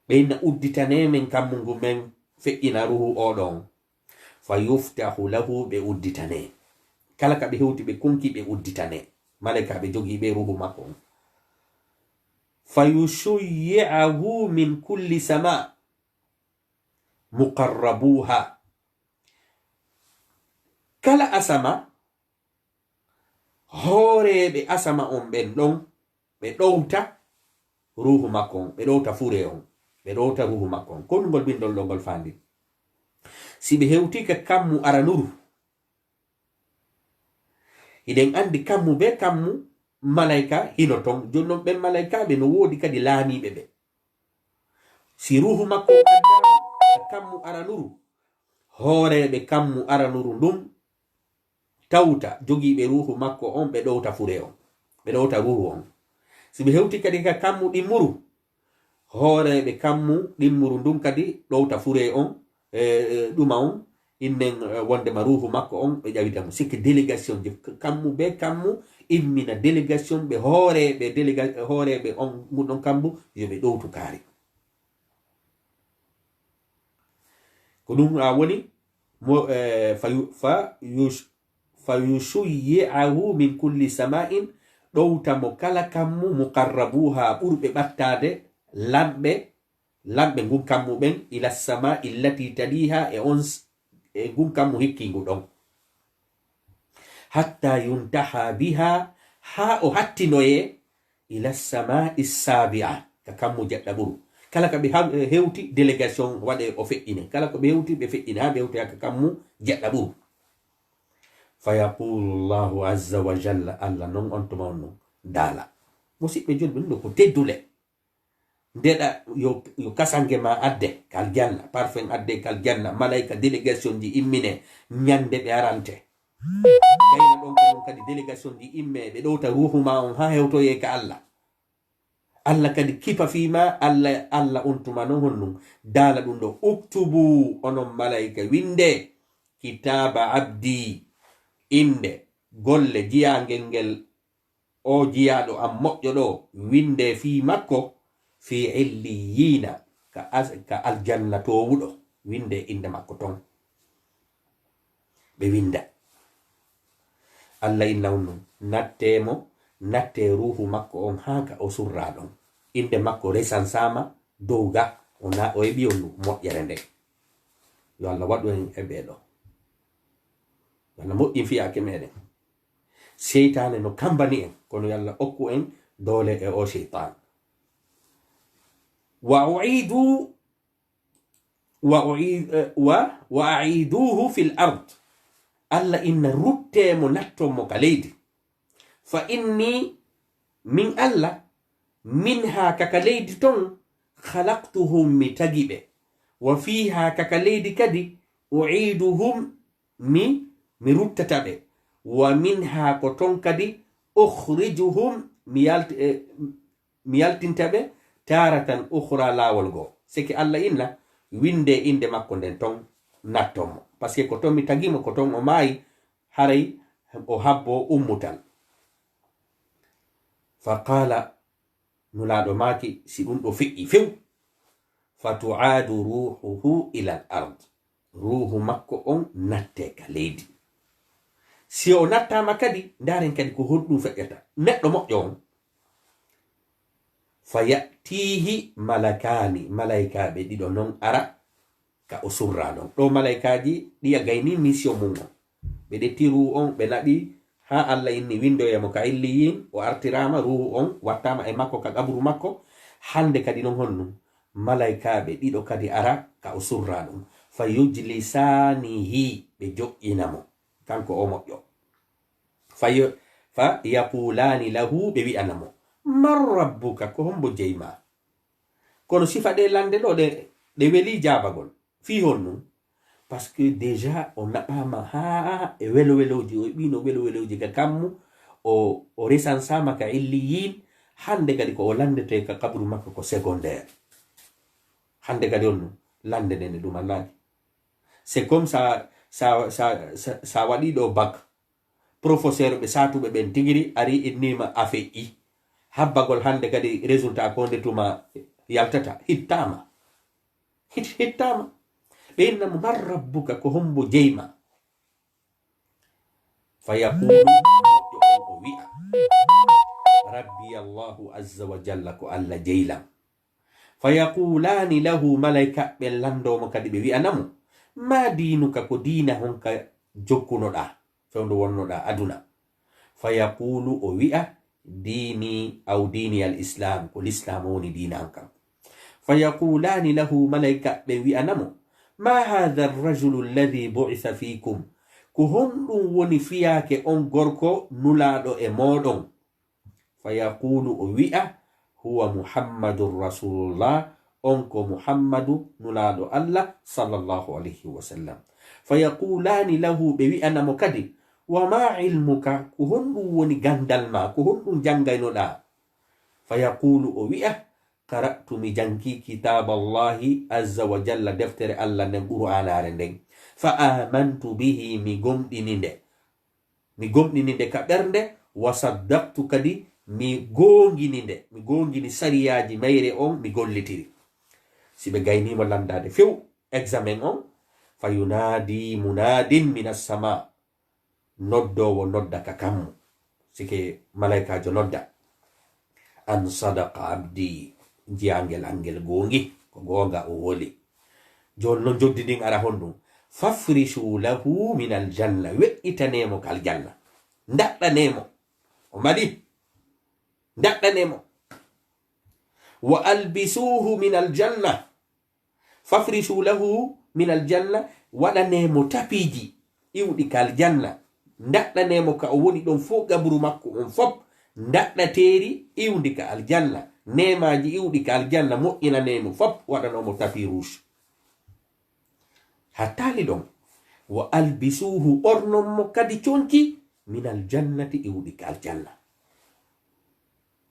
Speaker 1: be na udditane men kammungu men fe'ina ruhu oɗon fayuftahu lahu be udditane kala ka be hewti be konki be udditane malaika be jogi be ruhu makko fayushayyi'ahu min kulli sama muqarrabuha kala asama horeɓe asama on ɓen ɗon ɓe ɗowta ruhu makko on ɓe ɗowta fure on ɓe ɗowta ruhu makko on konngol bindol ɗo ngol fandi si ɓe hewtika kammu aranuru iɗen andi kammu be kammu malaika hino ton jonnon ɓen malaika ɓe no woodi kadi laamiɓe ɓe si ruhu makko addama kammu aranuru horeɓe kammu aranuru ndum tawta jogiiɓe ruhu makko on ɓe ɗowta fure on ɓe ɗowta ruhu on si ɓe hewti kadi ka kammu ɗimmuru horeɓe kammu ɗimmuru ndum kadi ɗowta fure on ɗuma on innen wondema ruhu makko on ɓe ƴawitamo sikki délégation je kammu be kammu immina délégation ɓe horeɓe on muɗon kambu yoɓe ɗowtu kaari ko ɗum woni fayushayyi'ahu min kulli sama'in ɗowtamo kala kammu muqarrabuha ɓurɓe ɓattade lamɓe ngun kammu ɓen ila sama illati taliha e ngun kammu hikkingu ɗon hatta yuntaha biha ha o hattinoye ila samai sabi'a ka kammu jaɗɗa ɓuru kala ka ɓe hewti délégation waɗe o feƴƴine kala ko ɓe hewti ɓe feƴƴine ha ɓe hewti ka kammu jaɗɗa ɓuru fayaqulu llahu azza wa jalla allah non on tuma on non daala musidɓe julɓe ɗum ɗo ko teddule ndeɗa yo kasange ma adde kal janna parfum adde kal janna malaika délégation ji immine ñande ɓe arante gayna ɗon kadum kadi délégation ji imme ɓe ɗowta ruhu ma on ha hewtoye ka allah allah kadi kipa fima allah on tuma non honnum daala ɗum ɗo uktubu onon malaika winde kitaba abdi inde golle jiyangel ngel o jiyaɗo am moƴƴo ɗo winde fi makko fi illiyina ka aljanna towuɗo winde inde makko ton ɓe winda allah inna on non natte ruhu makko on haka o surra ɗon inde makko resansama dowga o heɓi on moƴƴere nde yo allah waɗu en e ɓeɗo Allah moƴƴin fiyake meɗen seytane no kambani en kono yalla okku en doole e o seytan wa aiduhu fil ard allah inna ruttemo nattonmo ka leydi fa inni min allah min ha kaka leydi ton khalaqtuhum mi tagiɓe wa fiha kaka leydi kadi uiduhum mi ruttataɓe wa minha ko ton kadi ukhrijuhum mi yaltintaɓe taratan ukhra lawol goo siki Allah inna winde inde makko nden ton nattomo par ce que ko ton mi tagimo ko ton o maayi haray o habbo ummutal faqala nulaɗo maaki si ɗum ɗo feƴƴi few fatu'adu ruhuhu ila al ard ruhu makko on natte ka leydi si o nattama kadi ndaren kadi ko honɗum feƴƴata neɗɗo moƴƴo on fayatihi malakani malaikaɓe ɗiɗo non ara ka o surra ɗon ɗo malaikaji ɗiya gayni mission mum on ɓe ɗetti ruhu on ɓe naɗi ha Allah inni windoyamo ka illiyin o artirama ruhu on wattama e makko ka qabru makko hande kadi non honnum malaikaɓe ɗiɗo kadi ara ka o surra ɗum fa yujlisanihi ɓe joƴƴinamo kanko o moƴƴo fa yaqulani lahu ɓe wi'anamo man rabbuka ko hombo jeyma kono sifa ɗe lande ɗo ɗe weli jabagol fi honnum par ce que déjà o naɓama ha e weloweloji o ɓino weloweloji ka kammu o resansama ka illiyin hande kadi ko o landete ka kabru makko ko secondaire hande kadi on lande nene ɗum allaki c'est comme sa waɗi ɗo bac professeur ɓe satuɓe ɓen tigiri ari innima a feƴƴi habbagol hande kadi résultat ko ndetuma yaltata hittama hittama ɓe innamo man rabbuka ko hombo jeyma fa yaqulu moƴƴo on o wi'a rabbi allahu azza wa jalla ko Allah jeylam fa yaqulani lahu malaika ɓen landomo kadi ɓe wi'anamo ma dinuka ko dina honka jokkunoɗa fewndo wonnoɗa aduna fa yaqulu o wi'a dini aw dini al islam ko l'islam woni dina an kam fa yaqulani lahu malaika ɓe wi'anamo ma hadha arrajulu alladhi bu'itha fikum ko honɗum woni fiyake on gorko nulaɗo e moɗon fa yaqulu o wi'a huwa muhammadun rasulullah on ko muhammadu nulaɗo Allah sallallahu alayhi wa sallam fa yaqulani lahu ɓe wi'anamo kadi wa ma ilmuka ko honɗum woni gandal ma ko honɗum jangaynoɗa fa yaqulu o wi'a qara'tu mi janki kitaballahi azza wa jalla deftere Allah nden qur'anare nden fa amantu bihi mi gomɗini nde ka ɓernde wa saddaqtu kadi mi gongini sariyaji mayre on mi gollitiri si ɓe gaynimo landade few examen on fa yunadi munadin min assama noddowo nodda ka kammu sike malaikajo nodda an sadaqa abdi jiyangel angel gongi ko gonga o woli jon non joddi ndin ara honɗum fafrishu lahu min aljanna we'itanemo ka aljanna ndaɗɗanemo o mbaɗi ndaɗɗanemo wa albisuhu min aljanna fafrishu lahu min aljanna waɗanemo tapiji iwɗi ka aljanna ndaɗɗanemo ka o woni ɗon fo gabru makko on fop ndaɗɗateri iwdi ka aljanna nemaji iwɗi ka aljanna moƴƴinanemo fop waɗanomo tapi rouge hattali ɗon wa albisuhu ɓornonmo kadi conki min aljannati iwɗi ka aljanna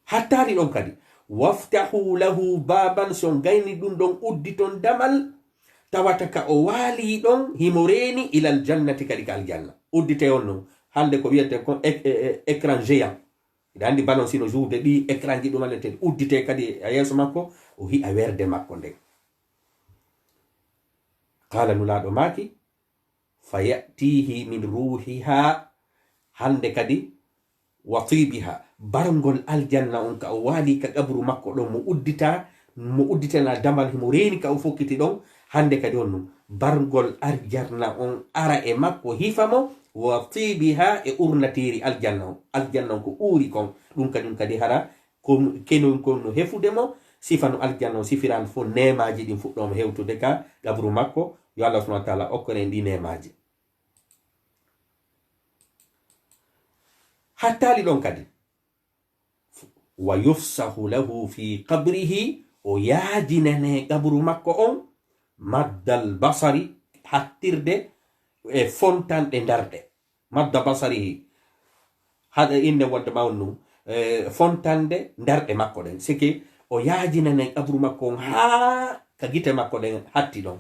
Speaker 1: hattali ɗon kadi waftahu lahu baban son gayni ɗum ɗon uddi ton damal tawata ka o waali ɗon himoreni ila aljannati kadi ka aljanna uddite on non hande ko wiyete ko écran géant ida andi ballon sino joude ɗi écran ji ɗumalete uddite kadi a yeeso makko o hi'a werde makko nden qala nulaɗo maki fa yatihi min ruhiha hande kadi wa tibiha bargol aljanna on ka o waali ka qabru makko ɗon mo udditana damal himo reeni ka o fokkiti ɗon hande kadi on ɗum bargol aljanna on ara e makko hifamo wa tibiha e urnatiri aljanna on ko uuri kon ɗum kañum kadi hara kenon kon no hefudemo sifano aljanna on sifiran fo nemaji ɗin fuɗɗoma hewtude ka qabru makko yo Allah subhanahu wa ta'ala okkone ɗi nemaji hattali ɗon kadi wa yufsahu lahu fi qabrihi o yaadinane qabru makko on maddal basari hattirde e fontanɗe darde. Madda basari haɗa inde wonde mawnu fontande darɗe makko ɗen sike o yaajinanen kabru makko on ha ka gite makko ɗen hatti ɗon.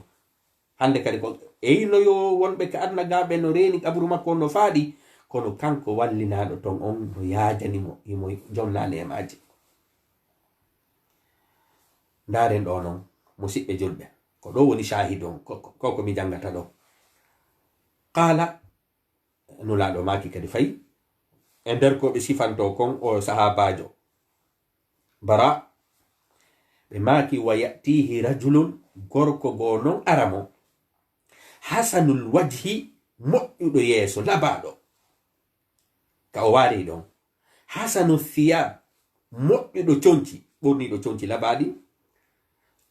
Speaker 1: Hande kadi ko eyno yo wonɓe ka adna gaɓe no reeni kabru makko on no faaɗi, kono kanko wallinaɗo ton on no yaajanimo imo jonnani e maaji. Ndaren ɗo noon musidɓe julɓe, ko ɗo woni shahidon ko mi jangata ɗo. Qala nulaɗo maki kadi fayi e nder ko ɓe sifanto kon o sahabajo Bara ɓe maki wa yatihi rajulun, gorko go non aramo, hasanul wajhi, moƴƴuɗo yeeso labaɗo ka o wari ɗon, hasanu thiyab, moƴƴuɗo conci, ɓorniɗo conci labaɗi,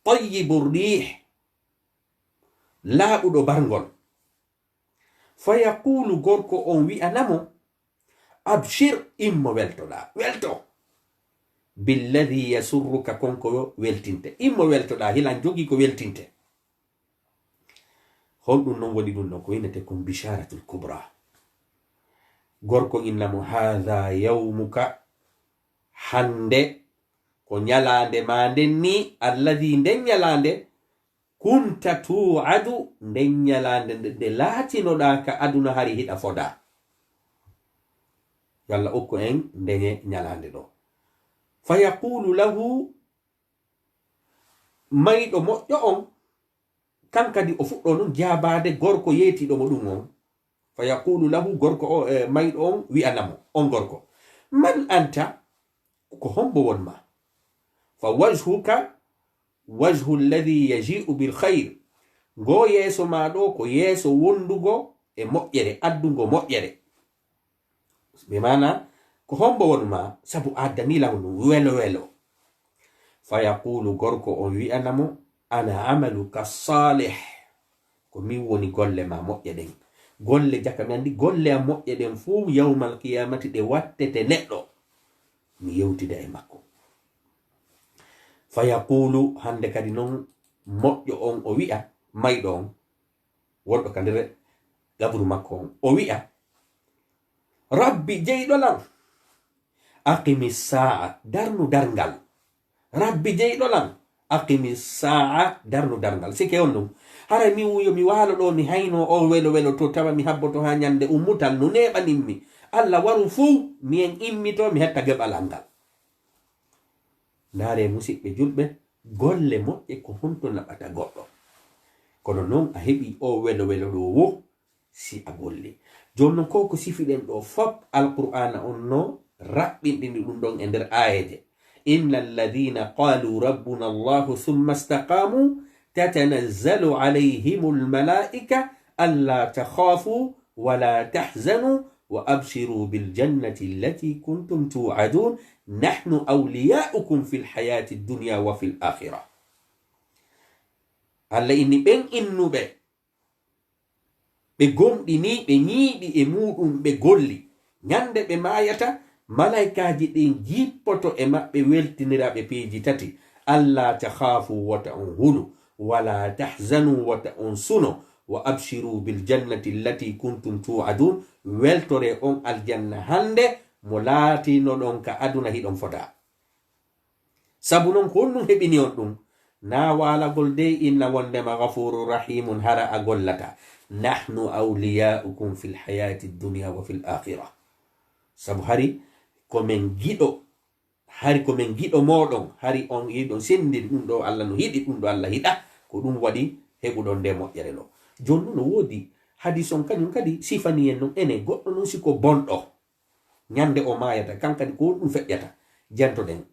Speaker 1: tayyibu rih, laaɓuɗo barngol. Fa yaqulu, gorko on wi'anamo, abshir, immo weltoɗa, welto, billadi yasurruka, konko weltinte, immo weltoɗa, hilan jogi ko weltinte. Honɗum non woni ɗum ɗon ko winete kon bisharatul kubra. Gorko innamo, hadha yawmuka, hande ko nyalande ma nden ni, alladi nden nyalande, kunta tu'adu, nden nyalande nde laatinoɗa ka aduna hari hiɗa foda. Yalla okko en ndenye nyalande ɗo. Fa yaqulu lahu, mayɗo moƴƴo on kankadi o fuɗɗo non jabade gorko yetiɗo mo ɗum on. Fa yaqulu lahu, gorko o mayɗo on wi'anamo on gorko, man anta, ko hombo wonma? Fa wajhuka wajhu alladhi yaji'u bil khair, go yeso ma ɗo ko yeso wondugo e moƴƴere, addungo moƴƴere. Be mana ko hombo wonma sabu addanila on welo welo. Fa yaqulu, gorko on wi'anamo, ana amaluka salih, ko min woni golle ma moƴƴe ɗen. Golle jaka mi andi golle am moƴƴe ɗen fuu yawmal qiyamati ɗe wattete neɗɗo mi yewtida e makko. Fa yaqulu, hande kadi non moƴƴo on o wi'a, mayɗo on wonɗo ka nder gabru makko on o wi'a, rabbi jeyɗolam, aqimi sa'a, darnu darngal. Rabbi jeyɗolam, aqimi sa'a, darnu darngal. Sike on ɗum hara mi wuyo mi walo ɗo mi hayno o welo welo to tawa mi habboto ha nyande ummutal no neɓanimmi, Allah waru fuu mien immito mi hetta geɓal ngal. Ndare musidɓe julɓe, golle moƴƴe ko honto naɓata goɗɗo, kono noon a heɓi o welo welo ɗo wo si a golli. Joni noon ko sifiɗen ɗo fop alqur'ana on no raɓɓinɗini ɗum ɗon e nder ayeje. inna alladhina qalu rabbuna allahu thumma istaqamu tatanazzalu alayhimul malaika alla takhafu wala tahzanu wa abshiru bil jannati allati kuntum tu'adun nahnu awliya'ukum fil hayati dunya wa fil akhirah. Allah inni ɓen innuɓe ɓe gomɗini ɓe ñiiɗi e muɗum ɓe golli, nyande ɓe mayata malaikaji ɗin jippoto e maɓɓe weltiniraɓe peeji tati. Allah takhafu wata on hulu, wala tahzanu wata on suno, wa abshiru bil jannati allati kuntum tu'adun, weltore on aljanna hande mo laatino ɗon ka aduna hiɗon foda. Sabu non ko ɗum heɓini on ɗum na walagol de inna wondema ghafurur rahimun hara a gollata, nahnu awliya'ukum fil hayati dunya wa fil akhirah. Sabu hari komin giɗo, hari komin giɗo moɗon, hari on yiɗon sendi ɗum ɗo Allah no hiɗi ɗum ɗo Allah hiɗa, ko ɗum waɗi heɓuɗon nde moƴƴere ɗo. Joni no wodi hadis on kañum kadi sifani en non ene goɗɗo non siko bonɗo nyande o mayata kankadi ko ɗum feƴƴata jantoɗen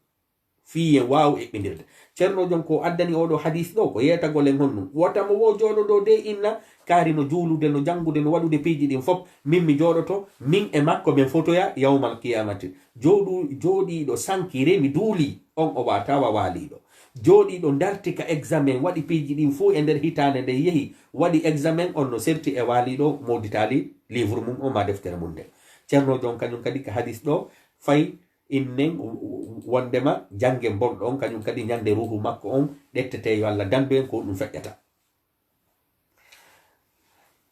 Speaker 1: fiyen wawu eɓɓindirde. Ceerno jon ko addani oɗo hadis ɗo ko yetagolen honɗum wotamo wo joɗo ɗo de inna kaari no juulude no jangude no waɗude piiji ɗin fop min mi joɗoto min e makko min fotoya yawmal qiyamati. Joɗiɗo sankire mi duuli on o watawa waaliɗo, joɗiɗo darti ka examen waɗi piiji ɗin fuu e nder hitande nde yehi waɗi examen on no serti e waaliɗo moditali livre mum o ma deftere mum nde. Ceerno jon kañum kadi ka hadis ɗo fay innen wondema jange bonɗo on kañum kadi nyande ruhu makko on ɗettete yo Allah dandu en ko ɗum feƴƴata.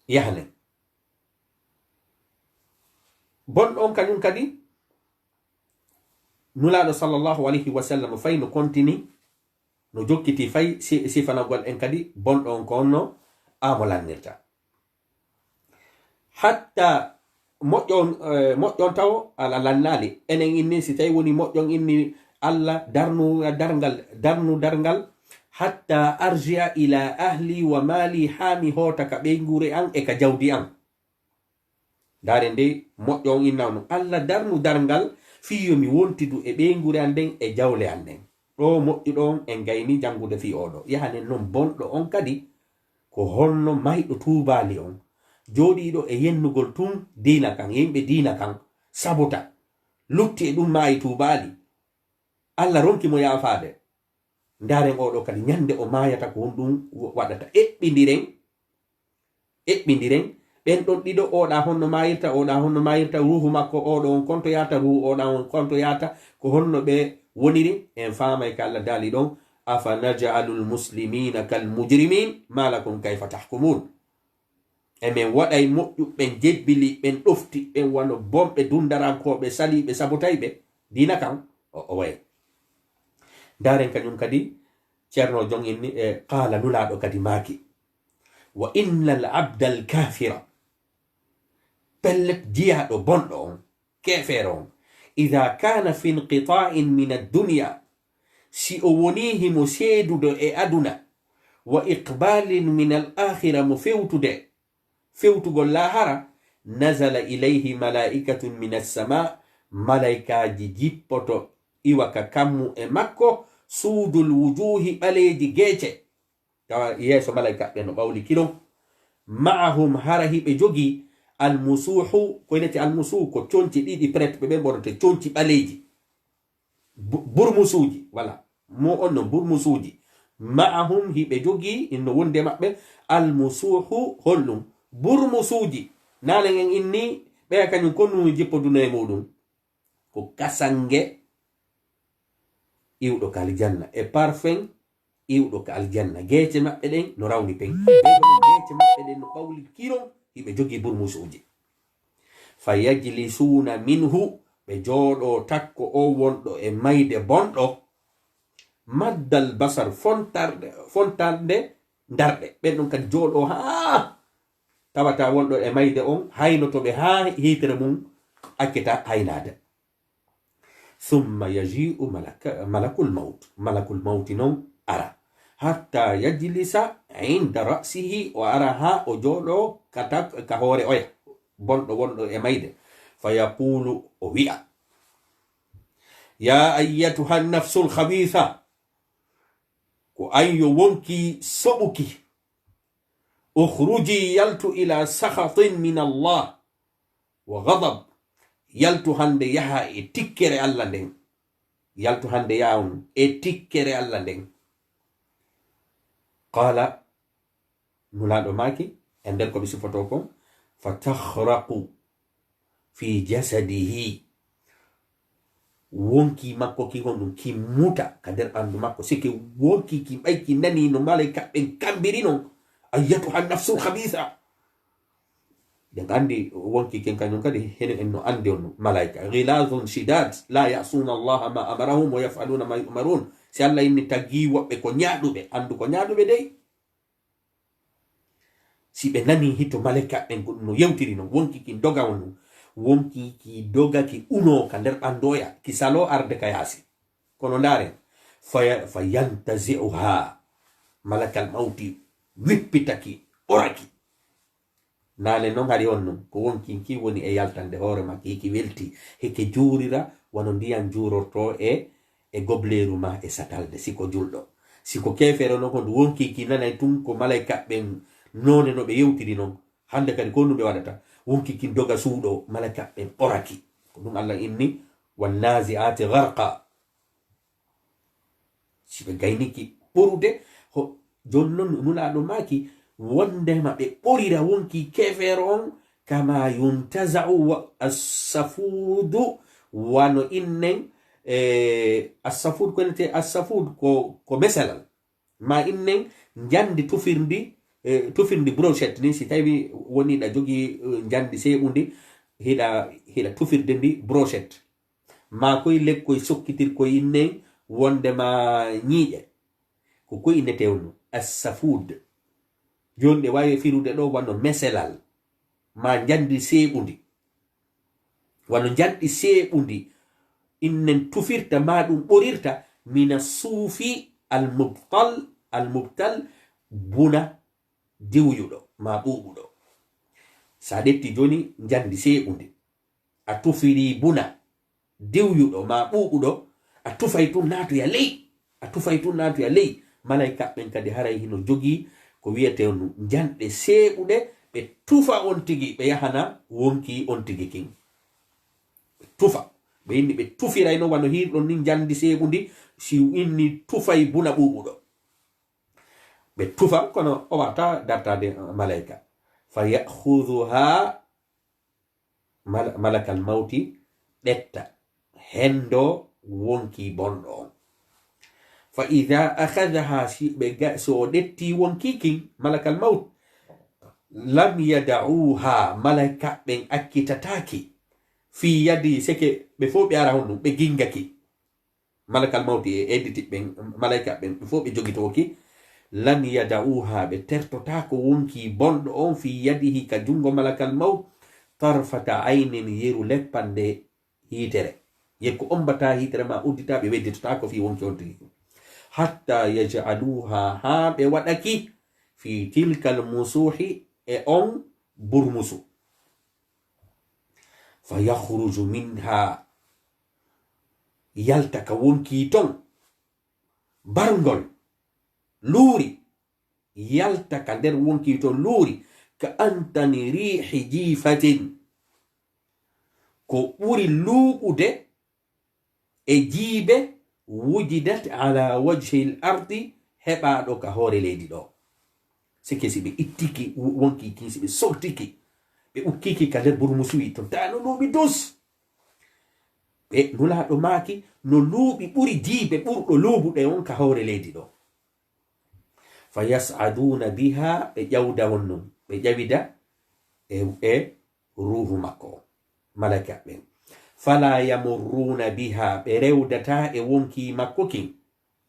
Speaker 1: yahane bon on kanyum kadi nulaɗo sallallahu alayhi wa sallam fay no kontini no jokkiti fay sifanagol en kadi bonɗo on ko onno amo lannirta hatta moƴƴon taw ala lannali enen inni si tawi woni moƴƴon inni allah darnu darngal hatta arjia ila ahli wa mali hami hota ka ɓeygure an e ka jawdi an dare nde moƴƴon inna no allah darnu darngal fiyo mi wontidu e ɓeygure an nden e jawle an nden ɗo moƴƴuɗo on en gayni jangude fi oɗo yahanen noon bonɗo on kadi ko honno mayɗo tubali on joɗiɗo e yennugol tun dina kan yimɓe dina kan sabota lutti e ɗum maayi tubali allah ronki mo yafade ndaren oɗo kadi ñande o mayata ko honɗum waɗata eɓɓidiren ɓen ɗon ɗiɗo oɗa honno mayirta ruhu makko oɗo on konto yata ruhu oɗa on konto yata ko honno ɓe woniri en famay ka allah daali ɗon afa najalul muslimina kal mujrimin malakum kayfa tahkumun emin waɗay moƴƴuɓɓen jebbili ɓen ɗofti ɓen wano bomɓe dundarankoɓe saliɓe sabotayɓe dina kan o way daren kañum kadi ceerno jon inni e qala nulaɗo kadi maaki wa inna al abda al kafira pellet jiyaɗo bonɗo on kefere on ida kana fi inqita'in min addunya si o wonihi mo seedudo e aduna wa iqbalin min al akhira mo fewtugol lahara nazala ilayhi malaikatun min assama malaikaji jippoto iwaka kammu e makko suudul wujuhi ɓaleji geece tawa yeeso malaika ɓe no ɓawli kilon ma'ahum hara hiɓe jogi almusuhu ko inete almusuhu ko conci ɗiɗi pret ɓe ɓornote conci ɓaleji burmusuji wala mo on no burmusuji ma'ahum hiɓe jogi inno wonde maɓɓe almusuhu hollum burmusuji nanen en inni ɓeya kañum konnu jippo duna e muɗum ko kasange iwɗo ka aljanna e parfum iwɗo ka aljanna geece maɓɓe ɗen no rawni pen geece maɓɓe ɗen no ɓawli kilon hiɓe jogi burmusuji fa yajlisuna minhu ɓe jooɗo takko o wonɗo e mayde bonɗo maddal basar fontande darɗe ɓen ɗon kadi jooɗo ha tawata wonɗo e mayde on haynotoɓe ha hitere mum akkita haynade summa yaji'u malakul mawti non ara hatta yajlisa inda ra'sihi o ara ha o jooɗo ka hoore oya bonɗo wonɗo e mayde fa yaqulu o wi'a ya ayyatuha nafsul khabitha ko anyo wonki soɓuki ukhruji yaltu ila sakhatin min Allah wa ghadab yaltu hande yaha e tikkere Allah nden yaltu hande yaha e tikkere Allah nden qala nulaɗo maki e nder ko ɓe sifoto kon fatakhraqu fi jasadihi wonki makko ki honɗum ki muta ka nder ɓandu makko sike wonki ki ɓayki nani no malaika ɓen kambiri non ayyatuha nafsul khabitha den andi wonki ken kañum kadi hene en no andi on malaika ghilazun shidad la ya'suna Allah ma amarahum wa yaf'aluna ma yu'marun si Allah inni taggi woɓɓe ko ñaaɗuɓe andu ko ñaaɗuɓe dey si ɓe nani hito malaika ɓen no yewtiri non wonki ki doga on wonki ki doga ki uno ka nder ɓandoya ki salo arde ka yaasi kono ndaren fa yantazi'uha malakal mawti wippitaki oraki nane noon haɗi on non ko wonki ki woni e yaltande hoore makki hiki welti hike juurira wano ndiyam juurorto e gobleru ma e satalde siko julɗo siko kefere noon hondu wonki ki nanay tun ko malaika ɓen none no ɓe yewtiri noon hande kadi ko ɗum ɓe waɗata wonki ki doga suuɗo malaika ɓen oraki ko ɗum Allah inni wannazi'ati gharqa si ɓe gayniki ɓurude jon noon nulaɗo maki wondema ɓe ɓorira wonki kefere on kama yuntaza'u as-safudu wano innen as-safud ko nete as-safud ko mesalal ma innen jandi tufirndi tufirndi brochette ni si tawi woni da jogi jandi seɓundi hiɗa tufirde ndi brochette ma koye lekkoye sokkitir koye inne wondema ñiiƴe ko koye innete on assafud joni ɗe wawi firude ɗo wano meselal ma jandi seɓundi wano janɗi seɓundi innen tufirta ma ɗum ɓorirta mina suufi almubtal buna diwyuɗo ma ɓuɓuɗo sa ɗetti joni jandi seɓundi a tufiri buna diwyuɗo ma ɓuɓuɗo a tufay tun natuya ley malaika ɓen kadi haray hino jogi ko wiyete on janɗe seɓuɗe ɓe tufa on tigi ɓe yahana wonki on tigi kin ɓe tufa ɓe inni ɓe tufirayno wano hirɗon ni jandi seɓundi si inni tufay buna ɓuɓuɗo ɓe tufa kono o wata dartade malaika fa yahuduha malakal mawti ɗetta hendo wonki bonɗo on fa ida akhadaha so o ɗetti wonki kin malakal mawt lam yada'uha malaika ɓen akkitataki fi yadi seke ɓe fo ɓe ara honɗum ɓe gingaki malakal mawti e editi ɓen malaika ɓen ɓe fo ɓe jogitoki lam yada'uha ɓe tertotako wonki bonɗo on fi yadihi ka jungo malakal mawt tarfata aynin yeru leppande hitere yekko ombata hitere ma uddita ɓe wedditotako fi wonki on tigi hatta yaj'aluha ha ɓe waɗaki fi tilkal musuhi e on burmusu fa yakhruju minha yalta ka wonki ton barngol luuri yalta ka nder wonki ton luuri ka antani rihi jifatin ko ɓuri luuɓude e jiibe wujidat ala wajhi l ardi heɓaɗo ka hoore leydi ɗo sike si ɓe ittiki wonki kin si ɓe sottiki ɓe ukkiki ka nder burmusuwi to tano luuɓi dus ɓe nulaɗo maaki no luuɓi ɓuri jiibe ɓurɗo luuɓuɗe on ka hoore leydi ɗo fa yasaduna biha ɓe ƴawda wonnum ɓe ƴawida e ruhu makko malaka ɓen fala yamurruna biha ɓe rewdata e wonki makko kin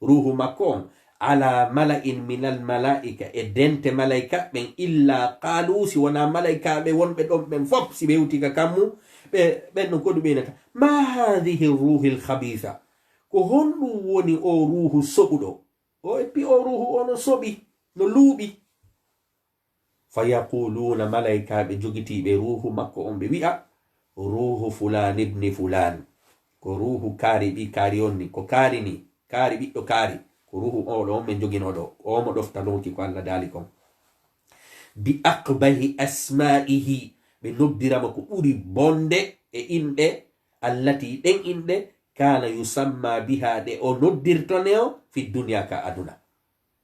Speaker 1: ruhu makko on ala mala'in minal mala'ika e dente malaika ɓen illa qalu si wona malaika ɓe wonɓe ɗon ɓen fop si ɓe hewtika kammu ɓen ɗon koɗu ɓeynata ma hadihi ruhi lhabitha ko honɗum woni o ruhu soɓuɗo o eppi o ruhu ono soɓi no luuɓi fa yaquluna malaika ɓe jogitiɓe ruhu makko on ɓe wi'a ruhu fulan ibni fulan ko ruhu kaari ɓi kaari on ni ko kaari ni kaari ɓiɗɗo kaari ko ruhu oɗo on ɓe joginoɗo omo ɗoftanoki ko Allah daali kon bi aqbahi asma'ihi ɓe noddirama ko ɓuri bonde e inɗe allati ɗen inɗe kana yusamma biha ɗe o noddirtone o fi duniya ka aduna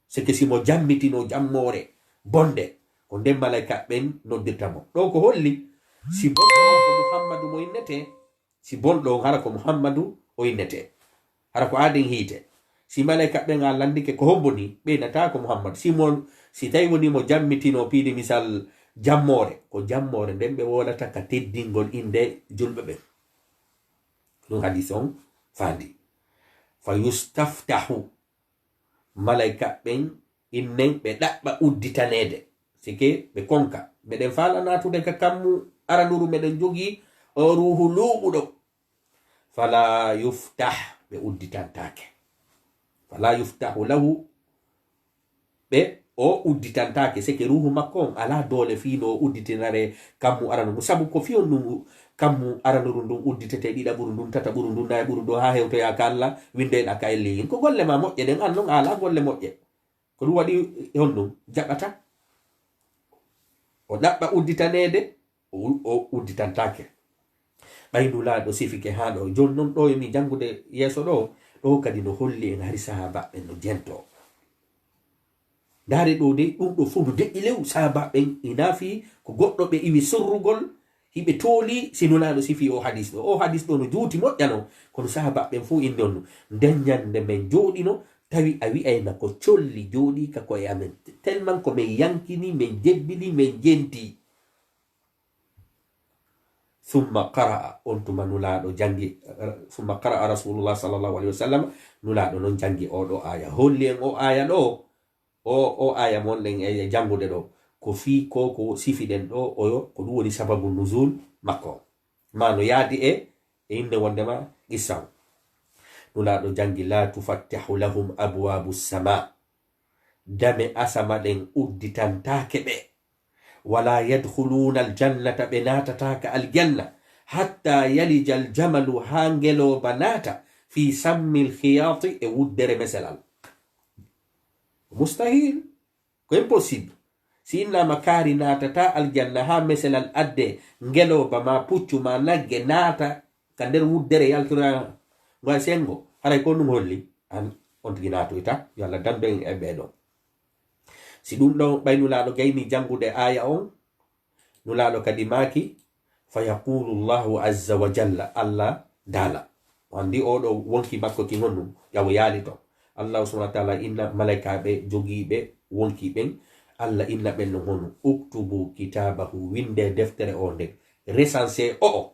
Speaker 1: seke simo jammitino jammore bonde ko nden malaika ɓen noddirtamo ɗo ko holli si bonɗo on ko muhammadu mo innete si bonɗo on hara ko muhammadu o innete hara ko aden hiite si malaika ɓen a landike ko homboni ɓeynata ko muhammadu si tawi woni mo jammitino piidi misal jammore ko jammore nden ɓe wolata ka teddingol inde julɓe ɓen ɗum hadis on fandi fa yustaftahu malaika ɓen innen ɓe ɗaɓɓa udditanede sike ɓe konka meɗen faala natude ka kammu aranuru meɗen jogi o ruhu luuɓuɗo fala yuftah ɓe udditantake fala yuftahu lahu ɓe o udditantake seke ruhu makko on ala doole fiino o udditinare kammu aranuru sabu ko fiyon ɗum kammu aranuru ndun udditete ɗiɗa ɓuru ndun tata ɓuru ndun nayi ɓuru ɗo ha hewtoya ka Allah windeɗa ka elliyin ko golle ma moƴƴe ɗen an non ala golle moƴƴe ko ɗum waɗi hon ɗum jaɓata o ɗaɓɓa udditanede o udditantake ɓaynulaɗo sifike ha ɗo joni noon ɗo emi jangude yeeso ɗo kadi no holli en hari sahabaɓen no jento ndaari ɗo de ɗum ɗo fu no deƴƴi lew sahabaɓen inafi ko goɗɗo ɓe iwi sorrugol hiɓe tooli sinulaɗo sifi o hadis ɗo no juuti moƴƴano kono sahabaɓen fu inde on nden ñande men jooɗino
Speaker 2: tawi a wi'ayna ko colli jooɗi ka koye amen tellement ko min yankini min jebbini min jenti. Thumma qara'a on tuma nulaɗo jangi thumma qara'a rasulullah sallallahu alaihi wasallam nulaɗo non jangi oɗo aya holli en o aya ɗo o aya monɗen e jangude ɗo ko fi ko sifiɗen ɗo oyo ko ɗum woni sababu nuzul makko ma no yaadi e inde wondema qissa nulaɗo jangi la tufattahu lahum abwabu sama dame asama ɗen udditantake ɓe wala yadkhuluna aljannata ɓe natataka aljanna hatta yalija aljamalu ha ngeloba nata fi sammi lkhiyati e wuddere meselal. Mustahil, ko impossible. Si innama kaari natata aljanna ha meselal adde ngeloba ma puccu ma nagge nata ka nder wuddere yaltura nga sengo haray ko ɗum holli an on tigi natoyta yo Allah dando en e ɓeɗo. Si ɗum ɗo ɓay nulaɗo gayni jangude aya on nulaɗo kadi maki fa yaqulu llahu azza wa jalla Allah dala wandi oɗo wonki makko ki honnum yawo yaali to Allah subhanahu wa ta'ala inna malaikaɓe jogiɓe wonki ɓen Allah inna ɓen no honu uktubu kitabahu winde deftere o nde recensé o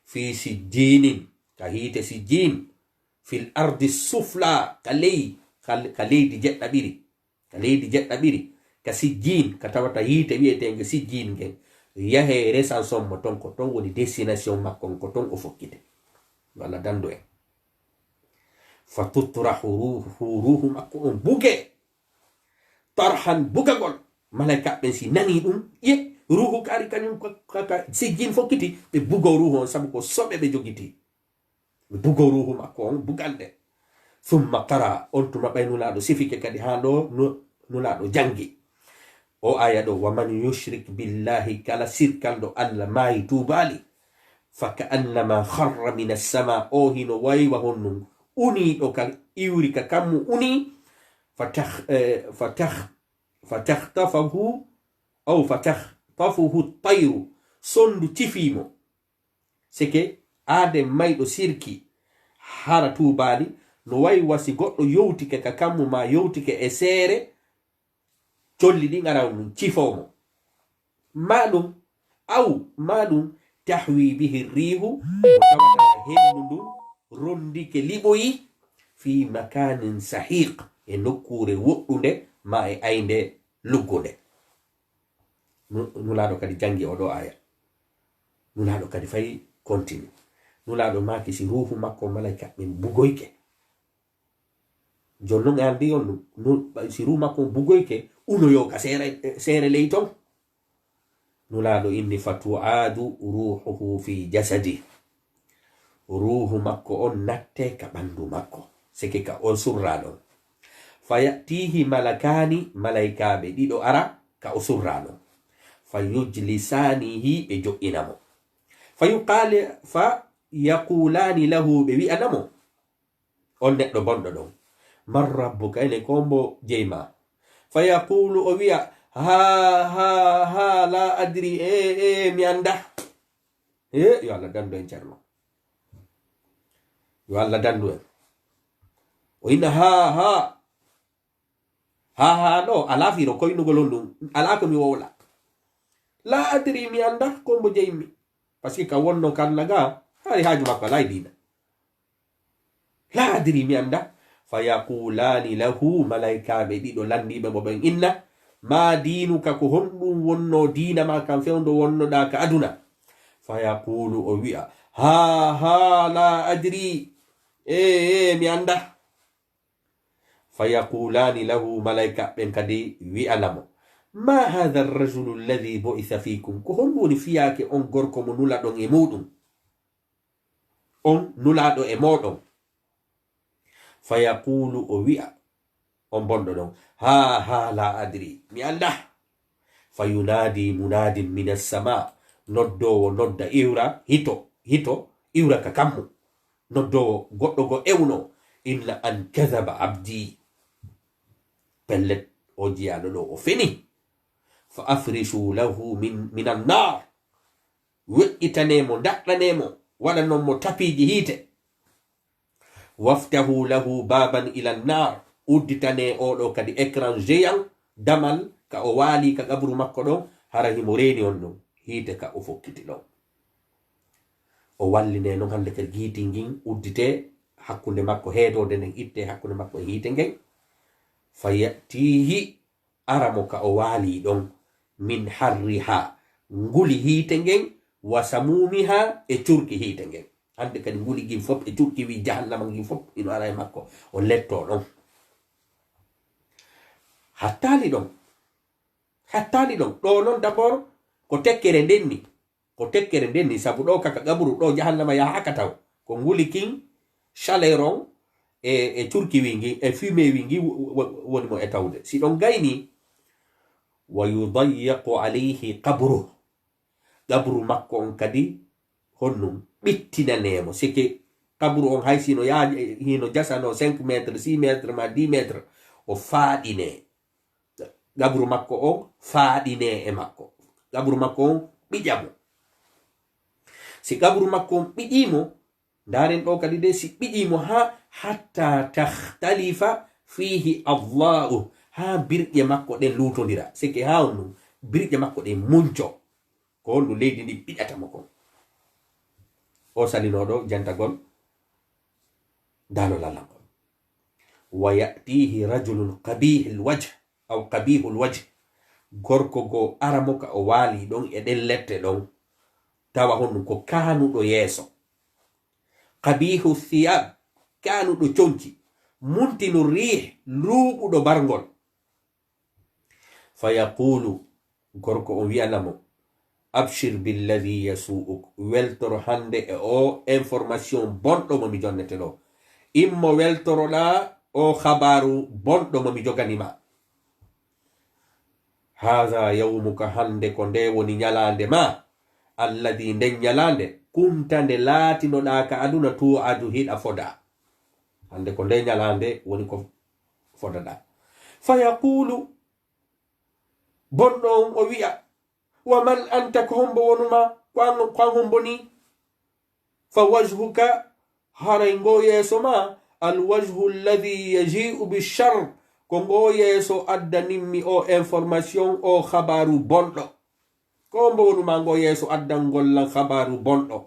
Speaker 2: fi sijjinin ka hiite sijjin fil ardi sufla ka leydi jeɗɗaɓiri ka leydi jeɗɗaɓiri ka sijjin ka tawata hiite wiyetege sijjin ngen yahe recenson mo ton ko ton woni destination makko ko ton o fokkite walla dando en fa tutrahu ruhu makko on buge tarhan bugagol malaika ɓen si nani ɗum ye ruhu kari kañum kaka sijjin fokkiti ɓe bugo ruhu on sabu ko soɓe ɓe jogiti ɓe bugo ruhu makko on bugalde. Thumma qara on tuma ɓay nulaɗo sifike kadi ha ɗo nulaɗo jangi o aya ɗo wa man yushrik billahi kala sirkalɗo Allah maayi tubali fa ka annama kharra min assama o hino waywa honnum uniɗo ka iwri ka kammu uni fatakhtafahu aw fatakhtafuhu tayru sondu tifimo seke ade mayɗo sirki hara tubali no waywa si goɗɗo yowtike ka kammu ma yowtike e seere colli ɗi ngara ɗum cifomo maɗum maɗum tahwi bihi rihu o tawata hendu ndu rondike liɓoyi fi makanin sahiq e nokkure woɗɗunde ma e aynde luggunde. Nulaɗo kadi jangi oɗo aya nulaɗo kadi fayi continue nulaɗo maki si ruhu makko malaika ɓen bugoyke jonnon e andi on si ruhu makko bugoyke unoyo ka seere ley ton nulaɗo inni fatu'adu ruhuhu fi jasadi ruhu makko on natte ka ɓandu makko seke ka on surraɗon fayatihi malakani malaikaɓe ɗiɗo ara ka o surraɗon fayujlisanihi ɓe jo'inamo fa yaqulani lahu ɓe wi'anamo on neɗɗo bonɗo ɗon man rabbuka ene kombo jeyma fa yaqulu o wi'a ha la adri mi anda yo Allah dandu en ceerno yo Allah dandu en o inna ha ɗo ala firo koynugol on ɗum ala ko mi wowla la adri mi anda kombo jeymi par ce que ka wonno kalla ga hari haaju makko ala e dina la adri mi anda fa yaqulani lahu malaikaɓe ɗiɗo landiɓe mo ɓen inna ma dinuka ko honɗum wonno dina ma kam fewndo wonnoɗa ka aduna fa yaqulu o wi'a ha la adri mi anda fa yaqulani lahu malaika ɓen kadi wi'anamo ma hadha arrajulu alladhi bu'itha fikum ko honɗum woni fiyake on gorko mo nulaɗon e muɗum on nulaɗo e moɗon fa yaqulu o wi'a on bonɗo ɗon ha la adri mi anda fa yunadi munadin min assama noddowo nodda iwra hito iwra ka kammu noddowo goɗɗo go ewno inna an kadhaba abdi pellet o jiyaɗo ɗo o feni fa afrishu lahu min annar weƴƴitanemo daɗɗanemo waɗanon mo tapiji hiite waftahu lahu baban ila nnar udditane oɗo kadi écran géant damal ka o waali ka qabru makko ɗon hara himo reeni on ɗum hiite ka o fokkiti ɗon o walline noon hande kadi giiti ngin uddite hakkunde makko heedode nden itte hakkunde makko e hiite ngen fa yatihi aramo ka o waali ɗon min harriha nguli hiite ngen wa samumiha e curki hiite ngen hande kadi nguli gin fof e curki wi jahannama gin fof ino ara e makko o letto ɗon hattali ɗon ɗo noon d'abord ko tekkere ndenni sabu ɗo kaka gaburu ɗo jahannama yahaka taw ko nguli kin chaleron e curki wingi e fume wingi woni mo e tawde si ɗon gayni wa yudayyaqu alayhi qabru makko on kadi honnum ɓittinanemo sike qabru on hay sino hino jasano 5 métre 6 métre ma 10 métre o faaɗine qabru makko on faaɗine e makko qabru makko on ɓiƴamo si qabru makko on ɓiƴimo ndaren ɗo kadi de si ɓiƴimo hatta takhtalifa fihi adla'u ha birƴe makko ɗen lutodira sike ha on ɗum birƴe makko ɗen munco ko on ɗum leydi ndi ɓiƴatamo kon o salinoɗo jantagol dano lallam on wa yatihi rajulun qabihul wajh aw qabihul wajh gorko go aramo ka o waali ɗon e ɗen lette ɗon tawa honɗum ko kanuɗo yeeso qabihu thiyab kanuɗo conki muntinu rih luɓuɗo bargol fa yaqulu gorko o wiyanamo abshir billadi yasu'uk weltoro hande e o information bonɗo momi jonnete ɗo immo weltoroɗa o habaru bonɗo momi joganima haha yawmuka hande ko nde woni nyalande ma alladi nden nyalande kumta nde laatinoɗa ka aduna tu'adu hiɗa foda hande ko nde nyalande woni ko fodaɗa fa yaqulu bonɗo on o wi'a wa man anta ko hombo wonuma kwan hombo ni fa wajhuka haray ngo yeeso ma alwajhu alladi yaji'u bichar ko ngo yeeso addanimmi o information o habaru bonɗo ko hombo wonuma ngo yeeso addan gollan habaru bonɗo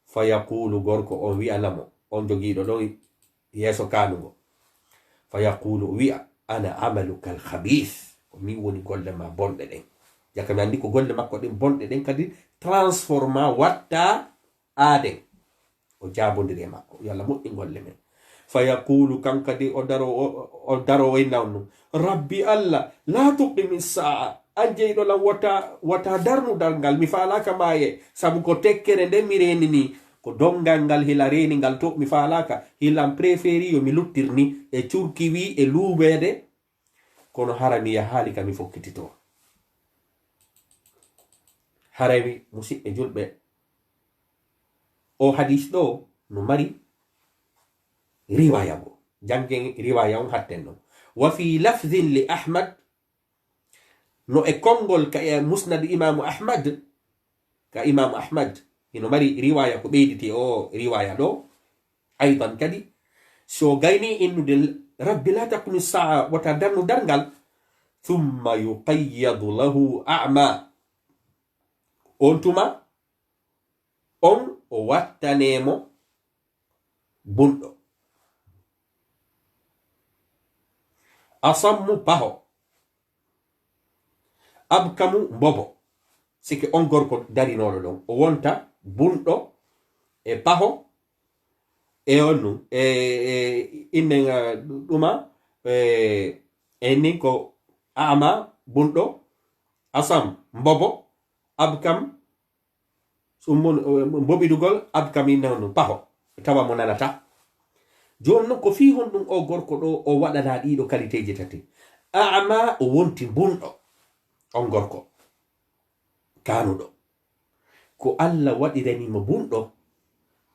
Speaker 2: fa yaqulu gorko on wi'anamo on jogiiɗo ɗon yeeso kanugo fa yaqulu wi'a ana amaluka alkhabith ko min woni golle ma bonɗe ɗen jaka mi andi ko golle makko ɗen bonɗe ɗen kadi transforma watta aaden o jabodiri e makko yo Allah moƴƴi golle men fa yaqulu kan kadi o daro o inna on rabbi Allah la tuqimi saa an jeyɗo lam wata darnudal ngal mi falaka maye sabu ko tekkere nden mi reni ni ko dongal ngal hila reni ngal to mi falaka hilan préféri yo mi luttirni e curki wi e luubede kono harami ya haali ka mi fokkitito harami musidɓe julɓe o hadis ɗo no mari riwaya bo jangen riwaya on hatten ɗon wa fi lafdin li ahmad no e konngol ka e musnad imamu ahmad ino mari riwaya ko ɓeyditi o riwaya ɗo aydan kadi so gayni innude rabbi la taqmi saa wata darnu darngal thumma yuqayyadu lahu a'ma on tuma on o wattanemo bunɗo asammu paho abkamu mbobo sike on gorko darinoɗo ɗon o wonta bunɗo e paho e onnu inne ɗuma enni ko ama bunɗo asam mbobo abkam mboɓidugol abkam inne on paho tawa mo nanata joni noon ko fi hon ɗum o gorko ɗo o waɗana ɗiɗo qualité ji tati ama o wonti bunɗo on gorko kanuɗo ko Allah waɗiranimo bunɗo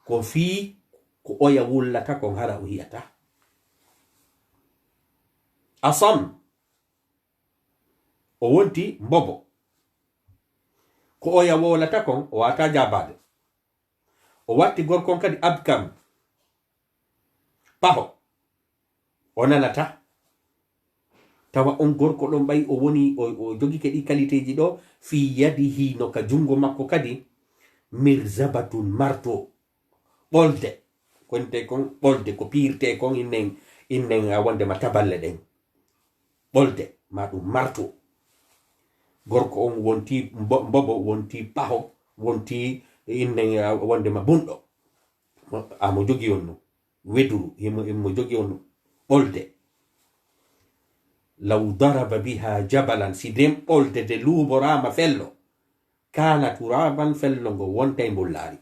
Speaker 2: ko fi ko oya wullata kon hara o hiyata asam o wonti mbobo ko oya wolata kon o wata jabade o watti gorkon kadi abkam paho o nanata tawa on gorko ɗon ɓay o woni o jogi ke ɗi qualité ji ɗo fi yadihi no ka jungo makko kadi mirzabatun marto ɓolde konte kon ɓolde ko pirte kon innen wondema taballe ɗen ɓolde ma ɗum marto gorko on wonti mbobo wonti paho wonti innen wondema bunɗo amo jogi on no weduru imo jogi on ɓolde law daraba biha jabalan si den ɓolde de luuborama fello kana turaban fello ngo wonta e mbollari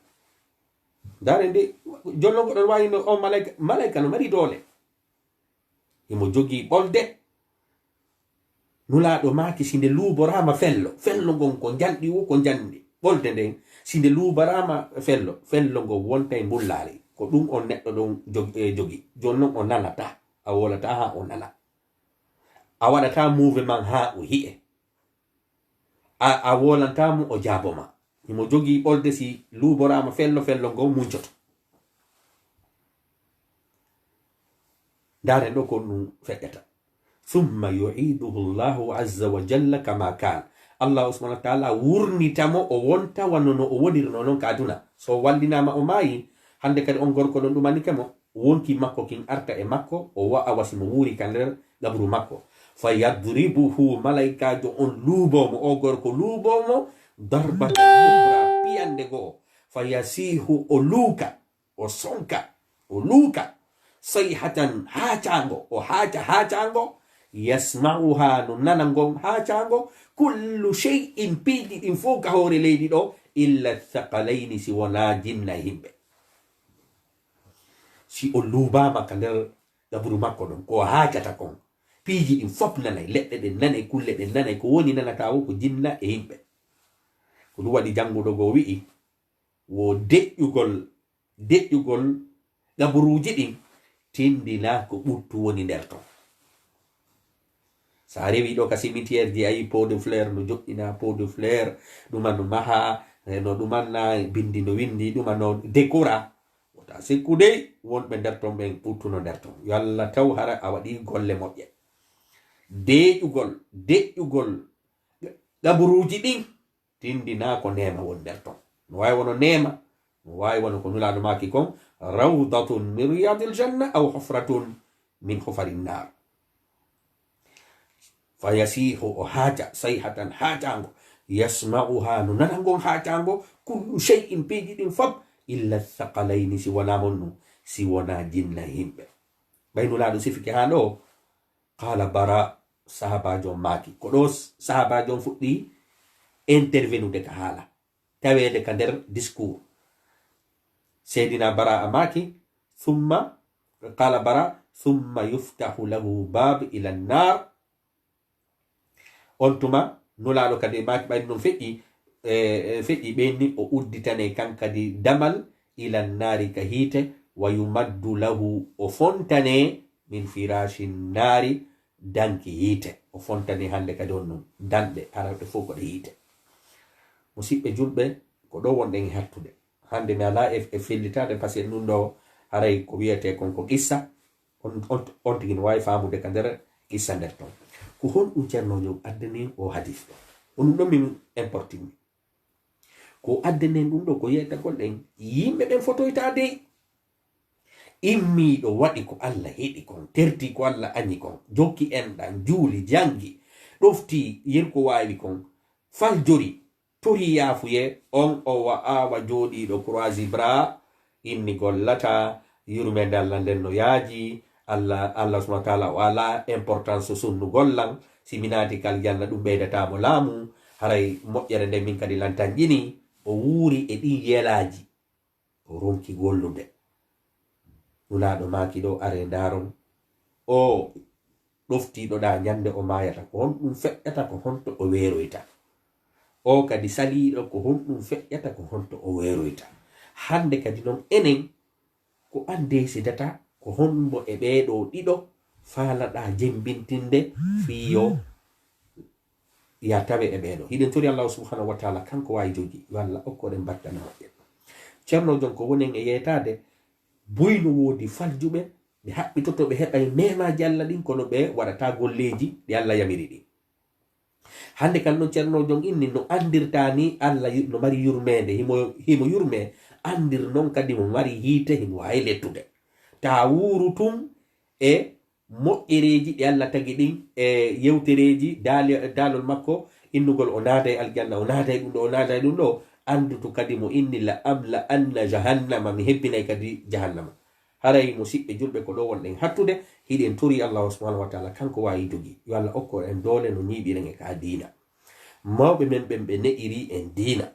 Speaker 2: dare nde jonnogo ɗon wawi no on malaika no mari doole imo jogi ɓolde nulaɗo maki sinde luuborama fello ngon ko janɗi wo ko janɗi ɓolde nden sinde luuborama fello ngo wonta e mbullari ko ɗum on neɗɗo ɗon jogi jonnon o nanata a wolata ha o nana a waɗata mouvement ha o hi'e a wolantamo o jaboma imo jogi ɓolde si luuborama fello ngo muncoto daren ɗo ko ɗum feƴƴata thumma yu'iduhu llahu azza wa jalla kama kan allahu subhanahu wa ta'ala wurnitamo o wonta wanno no o wonirno noon ka aduna so wallinama o maayi hande kadi on gorko ɗon ɗumanike mo wonki makko kin arta e makko o wa'a wasimo wuuri ka nder gabru makko fa yadribuhu malaikajo on luubomo o gorko luubomo darbatan ukra piyande goo fa yasihu o luuka o sonka o luuka sayhatan haacango o haacango yasma'uha no nana ngon haacango kullu shay'in piiɗi ɗin fof ka hoore leydi ɗo illa thaqalayni si wona jinna himɓe si o luubama ka nder gabru makko ɗon ko haacata kon piiji ɗin fof nanay leɗɗe ɗen nanay kulle ɗen nanay ko woni nanata wo ko jinna e yimɓe ko ɗum waɗi jannguɗo go wi'i wo deƴƴugol gabruuji ɗin tindina ko ɓurtu woni nder ton sa rewi ɗo ka cimitiére ji ayi pot de fleur no joƴƴina pot de fleur ɗuma no maha no ɗumanna bindi no windi ɗuma no décora wota sikkude wonɓe nder ton ɓen ɓurtuno nder ton yo allah taw hara a waɗi golle moƴƴe deƴƴugol gaburuji ɗin tindina ko nema won nder ton no wawi wono nema no wawi wono ko nulaɗo maki kon rawdatun min riyadil janna aw hufratun min hufarin nar fa yasihu o haaja sayhatan haacango yasma'uha no nana ngon haacango kullu shay'in piiji ɗin fof illa thaqalayni si wona honnu si wona jinna himɓe ɓaynulaɗo sifiki ha ɗo qala bara sahabajo maki ko ɗo sahabajo fuɗɗi intervenude ka haala tawede ka nder discours seydina bara a maki thumma qala bara thumma yuftahu lahu bab ila nnar on tuma nulaɗo kadi maki ɓayni ɗum feƴƴi ɓenni o udditane kan kadi damal ila nnaari ka hiite wa yumaddu lahu o fontane min firashi nnaari danki hiite o fontane hande kadi on ɗum danɗe arabɓe fof koɗe hiite musidɓe julɓe ko ɗo wonɗen hattude hande mi ala e fellitade par ce que ɗum ɗo haray ko wiyete kon ko qissa on tigi no wawi famude ka nder qissa nder ton ko hon ɗum ceernojo addani o hadis ɗo onum ɗon min importimi ko addanen ɗum ɗo ko yeyta golɗen yimɓe ɓen fotoytade immiɗo waɗi ko allah heɗi kon terti ko allah añi kon jokki enɗan juuli jangi ɗofti yerko wawi kon faljori tori yafuye on o wa'awa joɗiɗo croisi bras inni gollata yurmede allah nden no yaaji allah subhanahu wa taala o ala importance sunnu gollan siminati kal janna ɗum ɓeydatamo laamu haray moƴƴere nde min kadi lantan ƴini o wuuri e ɗi yelaji o ronki gollude nulaɗo maki ɗo are daron o ɗoftiɗo ɗa ñande o mayata ko hon ɗum feƴƴata ko honto o weeroyta o kadi saliɗo ko hon ɗum feƴƴata ko honto o weeroyta hande kadi noon enen ko ande sidata ko honmo e ɓeeɗo ɗiɗo faalaɗa jembintinde fiyo ya tawe e ɓeeɗo hiɗen tori allahu subhanahu wa taala kanko wawi jogi yo allah okkoɗen battana moƴƴe ceerno jon ko wonen e yeytade boyno woodi faljuɓe ɓe haɓɓitoto ɓe heɓay nemaji Allah ɗin kono ɓe waɗata golleji ɗi Allah yamiri ɗi. hande kan ɗon ceerno jon inni no andirta ni Allah no mari yurmede himo yurme andir non kadi mo mari hiite himo wawi lettude ta wuru tum e moƴƴereji ɗi Allah tagi ɗin e yewtereji dalol makko innugol o naata e aljanna o naata e ɗum ɗo o naata e ɗum ɗo andutu kadi mo inni la amla anna jahannama mi hebbinay kadi jahannama. haray musidɓe julɓe ko ɗo wonɗen hattude hiɗen tori Allah subhanahu wa taala kanko wawi jogi yo Allah okko en dole no ñiɓiren e ka diina mawɓe men ɓen ɓe ne'iri en diina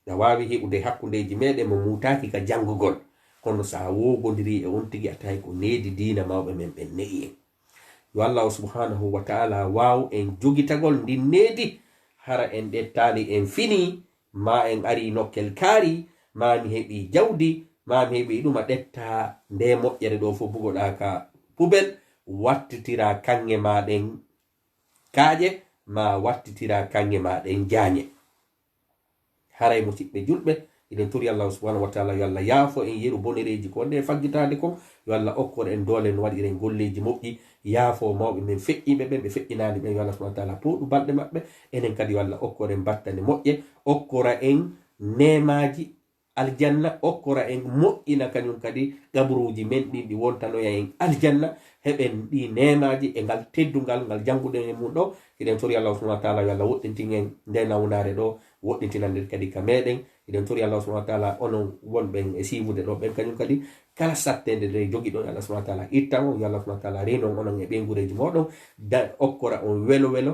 Speaker 2: na wawi heɓude hakkudeji meɗen mo mutaki ka janngugol kono sa wogodiri e on tigi a tawi ko needi diina mawɓe men ɓen ne'i en yo Allah subhanahu wa taala waw en jogitagol ndin needi hara en ɗettali en fini ma en ari nokkel kaari ma mi heɓi jawdi ma mi heɓi ɗum a ɗetta nde moƴƴere ɗo fo bugoɗa ka pubel wattitira kange maɗen kaaƴe ma wattitira kange maɗen jaañe. haray musidɓe julɓe eɗen tori Allah subhanahu wa taala yo Allah yaafo en yeru bonereji ko nde faggitade ko yo Allah okkor en dole no waɗiren golleji moƴƴi yaafo mawɓe men feƴƴiɓe ɓen ɓe feƴƴinani ɓen yo Allah subhanahu wa taala puɗu balɗe maɓɓe enen kadi yo Allah okkor en battane moƴƴe okkora en nemaji aljanna okkora en moƴƴina kañum kadi gabruji men ɗin ɗi wontanoya en aljanna heɓen ɗi nemaji e ngal teddungal ngal jannguɗen e mum ɗo eɗen tori Allah subhanahu wa taala yo Allah woɗɗintinen nde nawnare ɗo woɗɗintinande kadi ka meɗen eɗen tori Allah subhanahu wa taala onon wonɓen e siwude ɗo ɓen kañum kadi kala sattede nde jogiɗon Allah subhanahu wa taala ittamo yo Allah subhanahu wa taala renon onon e ɓengureji moɗon okkora on welo welo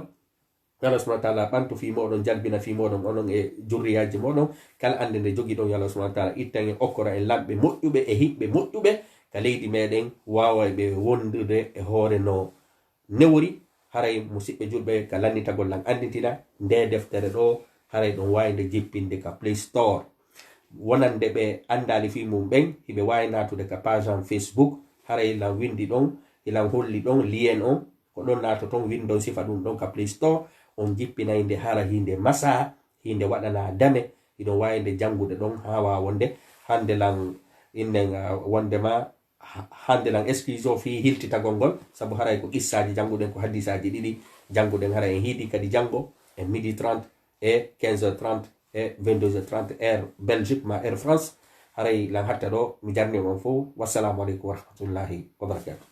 Speaker 2: Allah subhanahu wa taala ɓantu fi moɗon jalbina fi moɗon onon e jurriyaji moɗon kala ande nde jogiɗon yo Allah subhanahu wa taala ittan en okkora en lamɓe moƴƴuɓe e hiɓɓe moƴƴuɓe ka leydi meɗen wawa ɓe wondude e hoore no newori haray musidɓe julɓe ka lannitagol lan anditina nde deftere ɗo haray ɗon wawi nde jippinde ka Play Store wonande ɓe andali fi mum ɓen hiɓe wawi natude ka page en Facebook haray lan windi ɗon ilan holli ɗon lien on ko ɗon nato ton windon sifa ɗum ɗon ka Play Store on jippinayde hara hinde masa hinde waɗana dame iɗon wawi nde jangude ɗon ha wawonde hande lan innen wondema hande lan exclusion fi hiltitagol ngol saabu haray ko qissaji janguɗen ko hadisaji ɗiɗi janguɗen hara en hiiɗi kadi jango e midi 30 e 15h30 e 22h30 air Belgique ma air France haray lan hatta ɗo mi jarni on fo wassalamu aleykum wa rahmatullahi wa barakatuh.